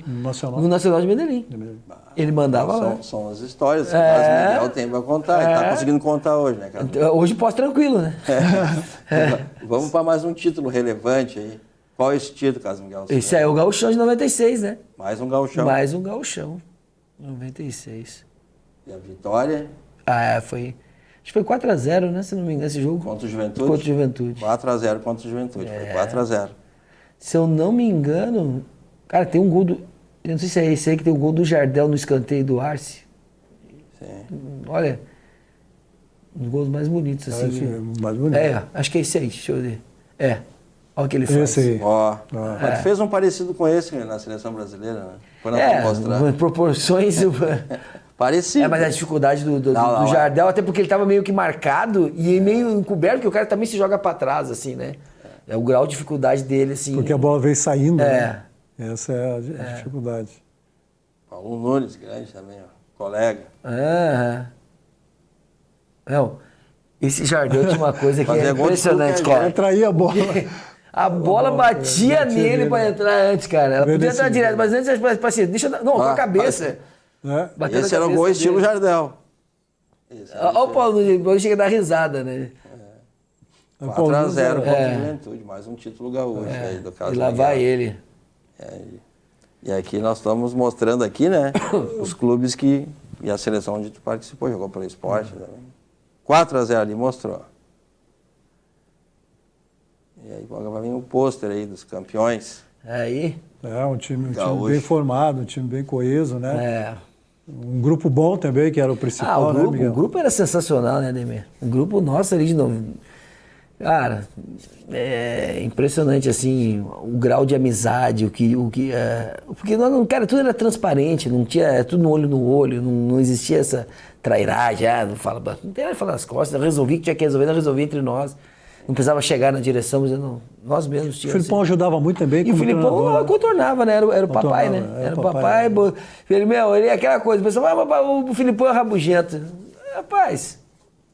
de Medellín. Ele mandava lá. São as histórias que o Carlos Miguel tem para contar. Ele está conseguindo contar hoje, né, Carlos? Hoje posso tranquilo, né? Vamos para mais um título relevante aí. Qual é esse título, Carlos Miguel? Esse aí é o Gauchão de 96, né? Mais um gauchão. Mais um Gauchão. 96. E a vitória? Foi... Acho que foi 4x0, né? Se não me engano, esse jogo. Contra o Juventude? Contra o Juventude. 4x0 contra o Juventude. Foi 4x0. Se eu não me engano... Cara, tem um gol do... Eu não sei se é esse aí que tem o gol do Jardel no escanteio do Arce. Sim. Olha... Um dos gols mais bonitos, assim. Mais bonito. Acho que é esse aí. Deixa eu ver. Olha o que ele faz. Esse aí. Mas tu fez um parecido com esse na seleção brasileira, né? Foi na mostrar. Proporções... Parecido. Mas a dificuldade do Jardel, até porque ele estava meio que marcado e meio encoberto, porque o cara também se joga para trás, assim, né? É o grau de dificuldade dele, assim. Porque a bola veio saindo, né? Essa é a dificuldade. Paulo Nunes, grande também, ó. Colega. Não, esse Jardel tinha uma coisa que é impressionante, cara. Ele traía a bola. A bola batia nele para entrar antes, cara. Ela podia entrar direto, mas antes, assim, com a cabeça. Esse era o gol estilo Jardel. Olha o Paulo Nunes, chega a dar risada, né? 4x0 contra o Juventude, mais um título gaúcho aí do Carlos E lá vai ele. E aqui nós estamos mostrando aqui, né, os clubes e a seleção onde tu participou, jogou pelo esporte também. 4x0 ali, mostrou. E aí vai vir o pôster aí dos campeões. Aí. Um time bem formado, um time bem coeso, né? Um grupo bom também, que era o principal, né, Miguel? O grupo era sensacional, né, Ademir? O grupo nosso ali de novo. Cara, é impressionante, assim, o grau de amizade, porque, cara, tudo era transparente, não tinha, tudo no olho, não existia essa trairagem, não tem nada de falar das costas, eu resolvi que tinha que resolver, nós resolvi entre nós. Não precisava chegar na direção, mas nós mesmos tínhamos. O Filipão ajudava muito também. E o Filipão contornava, né? Era o papai, né? Era o papai. Ele é aquela coisa, o pessoal, o Filipão é rabugento. Rapaz,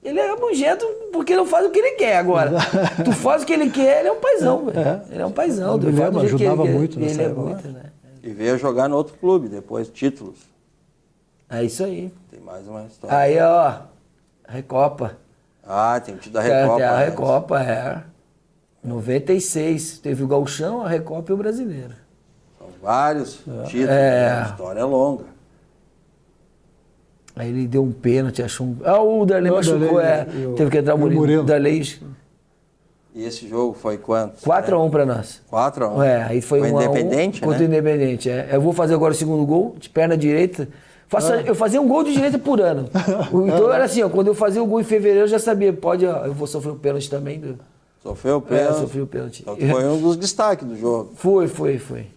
ele é rabugento porque não faz o que ele quer agora. Tu faz o que ele quer, ele é um paizão, velho. Ele é um paizão. Ele ajudava muito nessa época. Né? E veio jogar no outro clube, depois títulos. É isso aí. Tem mais uma história. Aí, ó, Recopa. Tem o título da Recopa. Tem a Recopa, 96. Teve o Gauchão, a Recopa e o Brasileiro. São vários títulos, a história é longa. Aí ele deu um pênalti, achou um... o Darley machucou, teve que entrar o Murilo. Darley... E esse jogo foi quanto? 4x1 pra nós. 4x1? Aí foi 1x1 Independente, contra o Independente. Eu vou fazer agora o segundo gol, de perna direita. Eu fazia um gol de direita por ano. Então era assim, quando eu fazia o gol em fevereiro, eu já sabia, eu vou sofrer o pênalti também. Sofreu o pênalti? Sofri o pênalti. Então foi um dos destaques do jogo. Foi.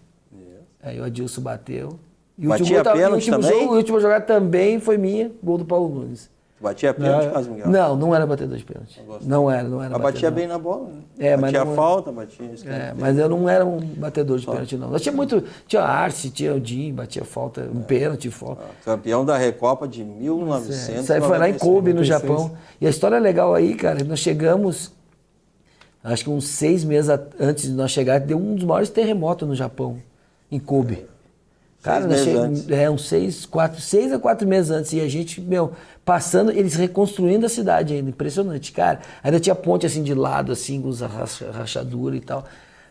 Aí o Adilson bateu. E batia pênalti também? O último jogada também foi minha, gol do Paulo Nunes. Batia pênalti, Carlos Miguel? Não era batedor de pênalti. Não era. Mas batia bem na bola, né? Batia falta, batia... mas eu não era um batedor de pênalti, não. Nós tinha Arce, tinha o Dinho, batia falta, um pênalti, falta. Campeão da Recopa de 1996. Isso aí foi lá em Kobe, no Japão. E a história é legal aí, cara, nós chegamos, acho que uns 6 meses antes de nós chegar, deu um dos maiores terremotos no Japão, em Kobe. Cara, nós chegamos, uns 6 a 4 meses antes, e a gente, passando, eles reconstruindo a cidade ainda, impressionante, cara. Ainda tinha ponte assim de lado, assim, com rachadura e tal.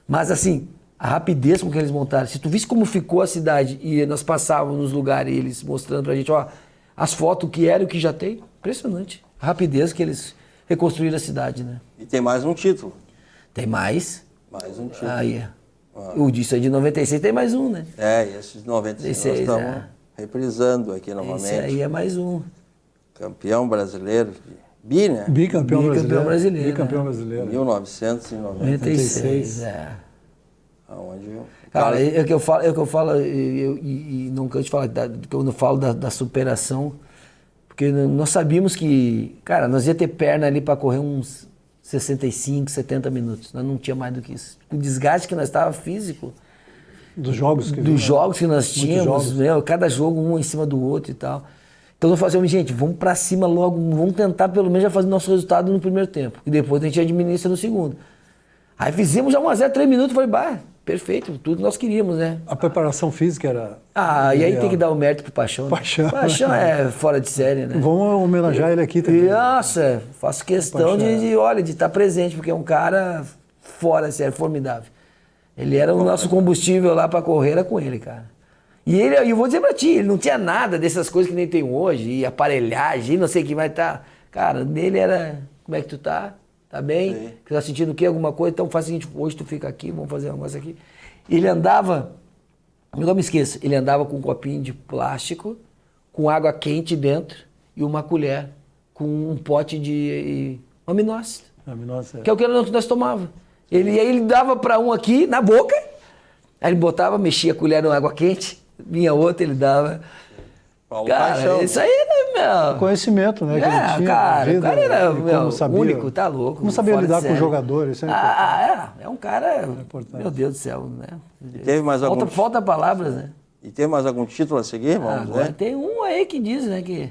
Mas assim, a rapidez com que eles montaram, se tu visse como ficou a cidade, e nós passávamos nos lugares, e eles mostrando pra gente, as fotos, o que era e o que já tem, impressionante. A rapidez que eles reconstruíram a cidade, né? E tem mais um título. Tem mais. Mais um título. Aí, o disso aí de 96 tem mais um, né? Esse de 96 nós estamos reprisando aqui novamente. Esse aí é mais um. Campeão brasileiro, né? Bicampeão brasileiro. Bicampeão brasileiro. 1996. Aonde eu... Cara, é o que eu falo, e não canso de falar, quando eu falo da superação, porque nós sabíamos que, cara, nós ia ter perna ali para correr uns 65, 70 minutos. Nós não tinha mais do que isso. O desgaste que nós estava físico. Dos jogos que nós tínhamos, cada jogo um em cima do outro e tal. Então nós falamos, gente, vamos pra cima logo, vamos tentar pelo menos já fazer o nosso resultado no primeiro tempo. E depois a gente administra no segundo. Aí fizemos já 1x0, 3 minutos, falei, bah, perfeito, tudo que nós queríamos, né? A preparação física era... E aí tem que dar o mérito pro Paixão. Né? Paixão é fora de série, né? Vamos homenagear ele aqui também. Nossa, faço questão de estar presente, porque é um cara fora de série, formidável. Ele era o nosso combustível lá pra correr, era com ele, cara. E eu vou dizer pra ti, ele não tinha nada dessas coisas que nem tem hoje, e aparelhagem, e não sei o que vai estar. Cara, nele era, como é que tu tá? Tá bem? Sim. Tu tá sentindo o quê? Alguma coisa? Então faz o seguinte, hoje tu fica aqui, vamos fazer um negócio aqui. Ele andava, não me esqueça, ele andava com um copinho de plástico, com água quente dentro e uma colher com um pote de aminócido. Aminócido. Que é o que nós tomávamos. Aí ele dava para um aqui, na boca, aí ele botava, mexia a colher na água quente, vinha outra, ele dava. Paulo Cara, Paixão. isso aí, né, meu? Conhecimento, né? Que ele tinha, Cara, vida, o cara era sabia, único, tá louco. Como sabia fora de lidar com série. os jogadores. Isso é É um cara, importante. meu Deus do céu, né? E teve mais algum... Falta palavras, né? E tem mais algum título a seguir? Vamos Agora ver. tem um aí que diz, né, que...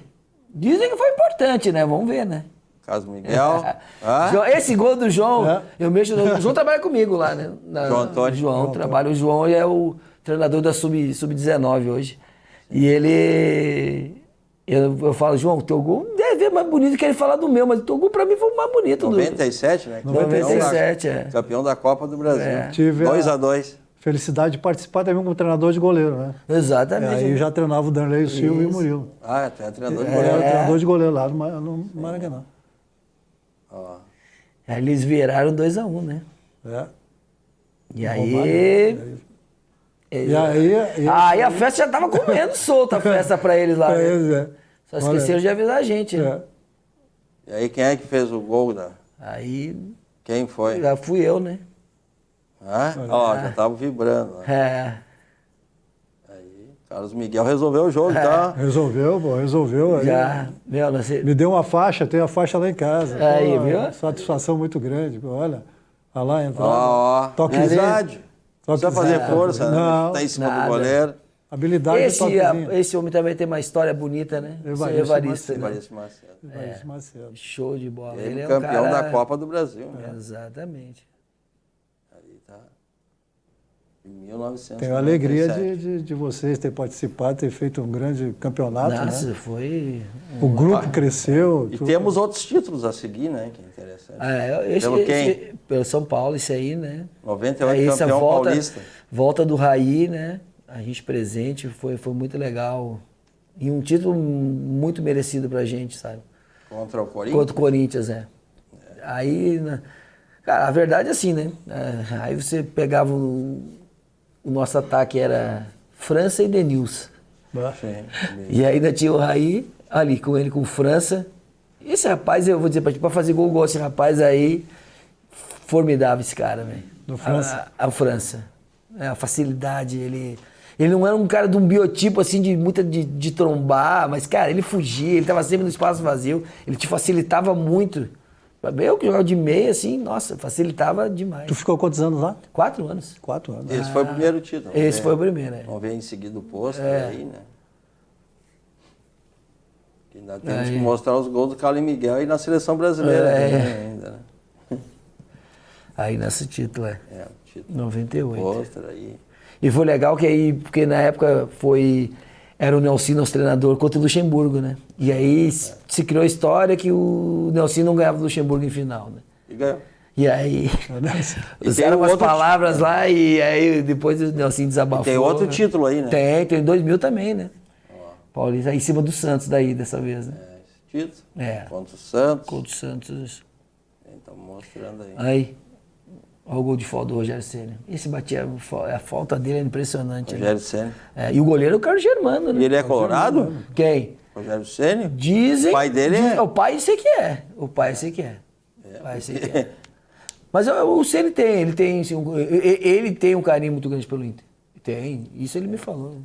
Dizem que foi importante, né? Vamos ver, né? Carlos Miguel. Esse gol do João, É. eu mexo... O João trabalha comigo lá, né? João Antônio. João trabalha. O João é o treinador da Sub-19 hoje. E ele... Eu falo, João, o teu gol deve ver mais bonito que ele falar do meu, mas o teu gol pra mim foi o mais bonito. 97, né? 97, Campeão da Copa do Brasil. Tive 2-2. felicidade de participar também como treinador de goleiro, né? Exatamente. Aí eu já treinava o Danley, o Silva e o Murilo. Até treinador de Eu era goleiro. treinador de goleiro lá no Maracanã. Ó. Aí eles viraram 2-1, né? É. E aí... E aí Aí a festa já tava comendo solta a festa pra eles lá. pra né? eles, é. Só esqueceram de avisar a gente. Né? É. E aí quem é que fez o gol? Aí Quem foi? já fui eu, né? Ó, já tava vibrando. Né? É. Aí, Carlos Miguel resolveu o jogo, tá? Resolveu, pô, resolveu. Aí. Já. Meu, não sei. Me deu uma faixa, tem a faixa lá em casa. Aí, Pô, viu? Satisfação muito grande. Pô, olha lá, entrada. Ó, Toquezinho. amizade. Não precisa fazer força, né? Não, Tá em cima nada. do goleiro. Habilidade de toquezinho. Esse homem também tem uma história bonita, né? Evaristo Evarista, né? Evaristo Macedo. Evaristo Macedo. Show de bola. Ele é um campeão cara... da Copa do Brasil. Né? Exatamente. Ali tá. Em 1997. Tenho a alegria de vocês terem participado, ter feito um grande campeonato. Nossa, né? foi... O grupo cresceu. E temos outros títulos a seguir, né? Que é interessante. Pelo quem? Pelo São Paulo, isso aí, né? 98 Aí, essa campeão volta, paulista. Volta do Raí, né? A gente presente, foi muito legal. E um título muito merecido pra gente, sabe? Contra o Corinthians. Contra o Corinthians, Aí, cara, a verdade é assim, né? Aí você pegava o nosso ataque era França e Denilson. Sim. E ainda tinha o Raí ali com ele, com o França. Esse rapaz, eu vou dizer pra ti, pra fazer gol igual esse rapaz aí, formidável esse cara, velho. Do França? A França. A facilidade, ele não era um cara de um biotipo assim de trombar, mas, cara, ele fugia, ele tava sempre no espaço vazio, ele te facilitava muito. Eu que jogava de meia, assim, nossa, facilitava demais. Tu ficou quantos anos lá? 4 anos. 4 anos. Esse foi o primeiro título. Esse foi o primeiro, né? Vamos ver em seguida o pôster aí, né? Que ainda temos que mostrar os gols do Carlos Miguel e na seleção brasileira ainda, né? Aí nesse título, É, o título. 98. Pôster aí. E foi legal que aí, porque na época era o Nelson nosso treinador contra o Luxemburgo, né? E aí se criou a história que o Nelson não ganhava do Luxemburgo em final, né? E ganhou. E aí, E usaram tem umas outro- palavras lá e aí depois o Nelson desabafou. Tem outro né? título aí, né? Tem 2000 também, né? Paulista, aí em cima do Santos daí, dessa vez, né? Esse título. É. Contra o Santos. Contra o Santos. Estamos mostrando aí. Aí, olha o gol de falta do Rogério Ceni. Esse batia, a falta dele é impressionante. né? Rogério Ceni. E o goleiro é o Carlos Germano, né? E ele é colorado? Quem? Rogério Ceni? Dizem. O pai dele é? O pai sei que é. O pai sei que é. O pai sei que é. Mas o Ceni tem, ele tem um carinho muito grande pelo Inter. Tem, isso ele me falou.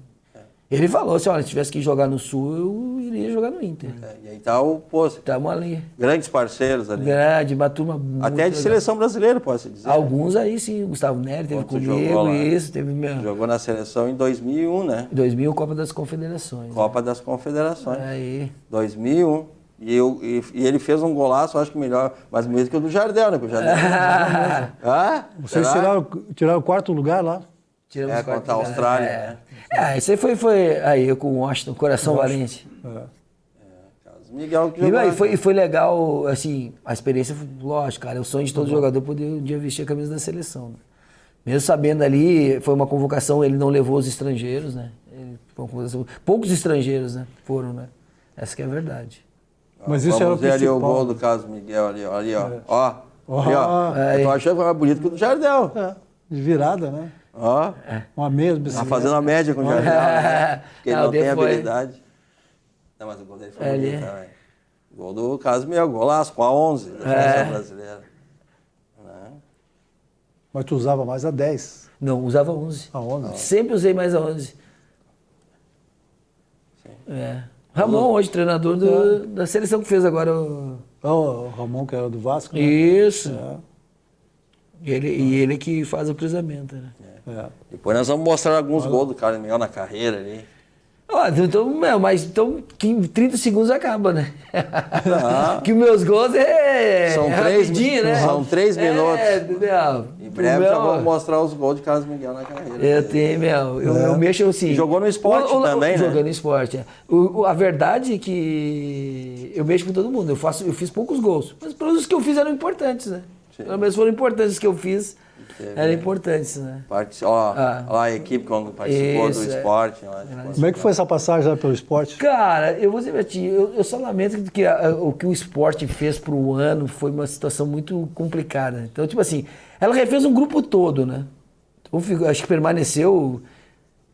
Ele falou assim, olha, se tivesse que jogar no Sul, eu iria jogar no Inter. E aí tá o pôster. Tamo ali. Grandes parceiros ali. Grande, uma turma muito Até de legal. seleção brasileira, posso dizer. Alguns aí sim, o Gustavo Nery teve Quanto comigo, jogou lá? isso, teve meu... Jogou na seleção em 2001, né? 2000, Copa das Confederações. Copa das Confederações. Aí, 2001. E ele fez um golaço, acho que melhor, mais bonito que o do Jardel, né? Que o Jardel. Vocês tiraram o 4º lugar lá? Tiramos Contra a Austrália. Isso aí foi aí eu com o Washington, coração valente. Carlos Miguel que jogou. E foi legal, assim, a experiência, lógico, cara, é o sonho de todo jogador poder um dia vestir a camisa da seleção. Né? Mesmo sabendo ali, foi uma convocação, ele não levou os estrangeiros, né? Poucos estrangeiros, né? Foram, né? Essa que é a verdade. Mas isso Vamos era o ver ali o principal. gol do Carlos Miguel, ali, ó. Ali, ó. Eu tô achando que foi mais bonito que o do Jardel. De virada, né? Ó. Uma meia. Tá fazendo a média com o Jardel, né? Porque ele não tem habilidade. Não, mas o gol dele foi bonito também. Gol do Carlos Miguel, golaço, com a 11 da seleção brasileira. Mas tu usava mais a 10. Não, usava 11. A 11? Sempre usei mais a 11. Ramon, hoje, treinador da seleção que fez agora o... O Ramon, que era do Vasco, né? Isso. Ele que faz o cruzamento, né? Depois nós vamos mostrar alguns gols do Carlos Miguel na carreira ali. Então, em 30 segundos acaba, né? Que meus gols São rapidinho, né? São 3 minutos. Entendeu? Em breve já vamos mostrar os gols de Carlos Miguel na carreira. Eu mexo assim. E jogou no esporte também, né? Jogando no esporte, a verdade é que eu mexo com todo mundo. Eu fiz poucos gols, mas pelo menos os que eu fiz eram importantes, né? Sim. Pelo menos foram importantes os que eu fiz. Eram importantes, né? Olha lá a equipe quando participou do esporte. Como é que foi essa passagem lá pelo esporte? Cara, eu vou dizer pra ti, eu só lamento que o que o esporte fez pro ano foi uma situação muito complicada. Então, tipo assim, ela refez um grupo todo, né? Então, acho que permaneceu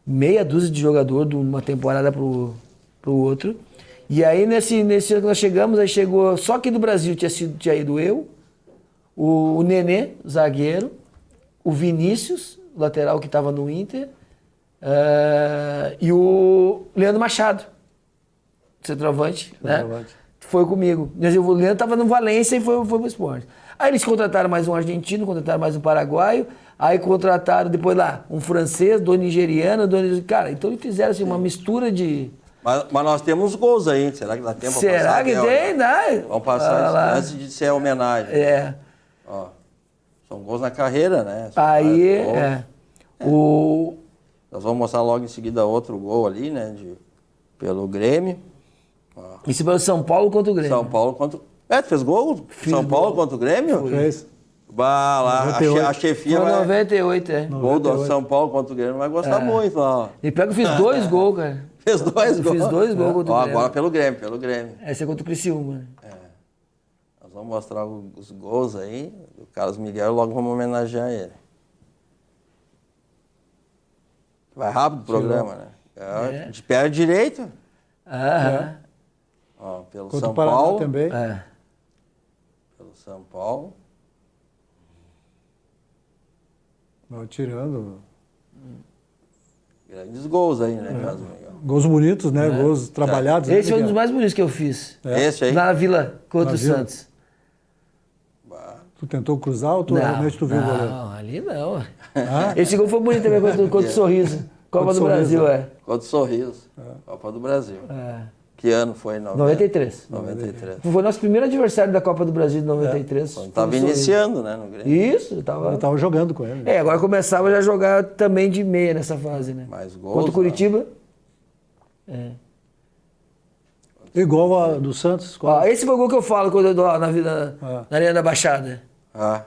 meia dúzia de jogador de uma temporada pro outro. E aí, nesse ano que nós chegamos, aí chegou, só aqui do Brasil tinha ido eu, o Nenê, zagueiro, o Vinícius, lateral que estava no Inter, e o Leandro Machado, centroavante, né? Foi comigo. O Leandro estava no Valência e foi pro esporte. Aí eles contrataram mais um argentino, contrataram mais um paraguaio, aí contrataram depois lá um francês, 2 nigerianos, Cara, então eles fizeram assim, uma mistura de... Mas nós temos gols aí, será que dá tempo para passar? Será que tem? Dá. Vamos passar antes de ser a homenagem. Ó, são gols na carreira, né? Aí, Nós vamos mostrar logo em seguida outro gol ali, né? Pelo Grêmio. Em cima do São Paulo contra o Grêmio. São Paulo contra... tu fez gol? São Paulo contra o Grêmio? Fez. Bah, lá, a chefia foi vai... 98, Gol do São Paulo contra o Grêmio, vai gostar muito lá, ó. E pega, eu fiz 2 gols, cara. Fez 2 gols? Fiz 2 gols contra o Grêmio. Agora pelo Grêmio. Esse é contra o Criciúma. Nós vamos mostrar os gols aí do Carlos Miguel e logo vamos homenagear ele. Vai rápido o programa, né? De pé direito. Ó, pelo Contra São o Paraná Paulo. também. Pelo São Paulo. Tirando. Grandes gols aí, né, Carlos Miguel? Gols bonitos, né? Gols trabalhados. Esse né, foi um dos Miguel? mais bonitos que eu fiz. Esse aí? Na Vila, contra o Vila? Santos. Tu tentou cruzar ou tu realmente tu viu o goleiro? Não, ali não. Esse gol foi bonito também contra o Sorriso. Copa do Brasil, Contra o Sorriso. Copa do Brasil. Que ano foi? 93. 93. Foi nosso primeiro adversário da Copa do Brasil de 93. Estava iniciando, né, no Grêmio. Isso, Eu tava jogando com ele. agora começava já a jogar também de meia nessa fase, né? Mais gols. Contra o Curitiba. Igual a do Santos. Ó, esse foi o gol que eu falo quando eu dou lá na Arena da Baixada. A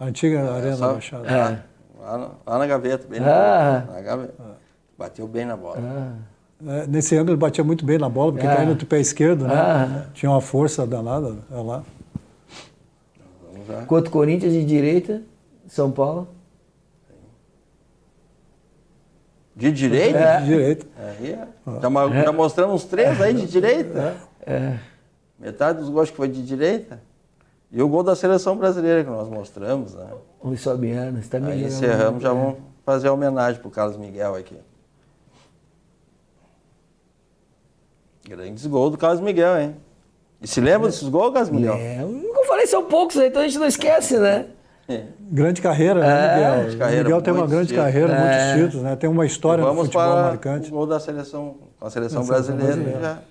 antiga Arena da Baixada. Lá na gaveta, bem na gaveta. Bateu bem na bola. Nesse ano ele batia muito bem na bola, porque tá indo do pé esquerdo, né? Tinha uma força danada lá. Contra o Corinthians de direita, São Paulo. De direita? De direita. Já mostramos uns 3 aí de direita? Metade dos gols que foi de direita. E o gol da seleção brasileira que nós mostramos, né? O Luiz Fabiano, está me Aí encerramos, já vamos fazer a homenagem pro Carlos Miguel aqui. Grandes gols do Carlos Miguel, hein? E se lembra desses gols, Carlos Miguel? Como eu falei, são poucos, então a gente não esquece, né? Grande carreira, né, Miguel? carreira, Miguel tem uma muitos grande títulos. carreira, muitos títulos, né? Tem uma história no Vamos futebol para marcante. o gol da seleção, com a seleção brasileira.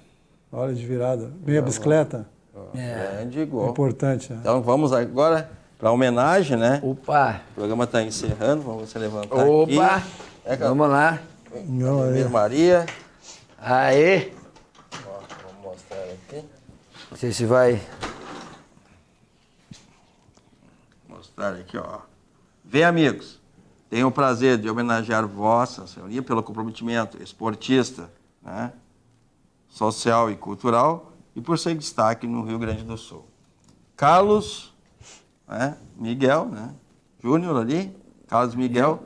Hora de virada. Meia bicicleta. Grande gol. Importante, né? Então vamos agora para a homenagem, né? Opa! O programa está encerrando, vamos se levantar Opa! aqui. Vamos lá. Vir Maria. Aê! Vou mostrar aqui. Não sei se vai... Mostrar aqui, ó. Vem, amigos. Tenho o prazer de homenagear Vossa Senhoria pelo comprometimento esportista, né, social e cultural e por ser destaque no Rio Grande do Sul. Carlos, né, Miguel, né, Júnior ali, Carlos Miguel,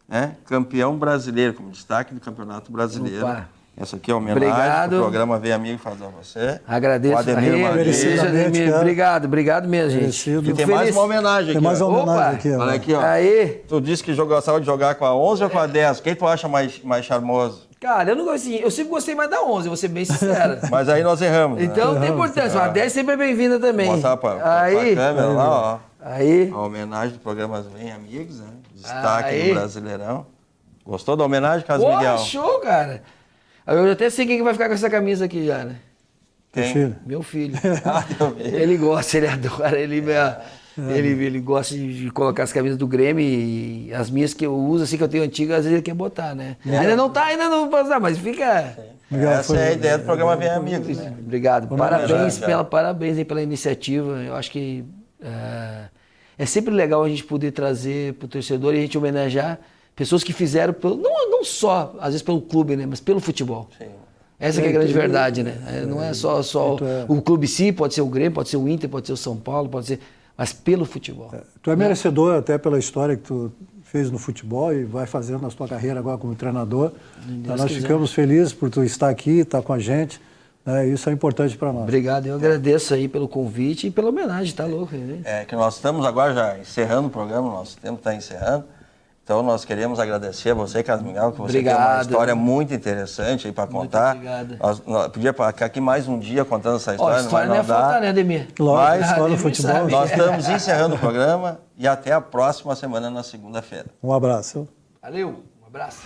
né, campeão brasileiro, como destaque do Campeonato Brasileiro. Opa. Essa aqui é a homenagem Obrigado. que o programa Vem Amigo faz a você. Agradeço. O Ademir Aê, Maria. agradeço, Ademir. cara. Obrigado mesmo, gente. Merecido. Fico Tem mais feliz. uma homenagem Tem aqui. mais ó. uma homenagem Opa. aqui, ó. Olha aqui, ó. Aí. Tu disse que gostava de jogar com a 11 ou com a 10? Quem tu acha mais charmoso? Cara, eu não gosto assim, eu sempre gostei mais da 11, vou ser bem sincero. Mas aí nós erramos. Né? Então não tem importância, uma 10 sempre é bem-vinda também. Vou mostrar pra Aí. câmera lá, ó. Aí. A homenagem do programa Vem Amigos, né? Destaque Aí. do Brasileirão. Gostou da homenagem, Carlos Pô, Miguel? show, cara. Eu até sei quem que vai ficar com essa camisa aqui já, né? Quem? Filho. Meu filho. Ah, eu vi. Ele gosta, ele adora, ele gosta de colocar as camisas do Grêmio e as minhas que eu uso, assim, que eu tenho antigas, às vezes ele quer botar, né? Ainda não passar, mas fica... Miguel, Essa é a ideia do programa Vem Amigos, né? Obrigado. homenagem, Parabéns aí pela iniciativa. Eu acho que é sempre legal a gente poder trazer para o torcedor e a gente homenagear pessoas que fizeram, não só, às vezes, pelo clube, né? Mas pelo futebol. Sim. Essa que é a grande verdade, né? Não é só o clube em si, pode ser o Grêmio, pode ser o Inter, pode ser o São Paulo, pode ser... Mas pelo futebol. Tu é merecedor até pela história que tu fez no futebol e vai fazendo na tua carreira agora como treinador. Então, nós ficamos felizes por tu estar aqui, estar com a gente. Né? Isso é importante para nós. Obrigado, eu agradeço aí pelo convite e pela homenagem, tá louco? Né? É que nós estamos agora já encerrando o programa, nosso tempo está encerrando. Então nós queremos agradecer a você, Carlos Miguel, que você tem uma história muito interessante aí para contar. Obrigado. Nós podia ficar aqui mais um dia contando essa história, Ó, história mas não é faltar, né, Ademir? Lógico, Mas- só no Ademir futebol. sabe. Nós estamos encerrando o programa e até a próxima semana, na segunda-feira. Um abraço. Valeu, um abraço.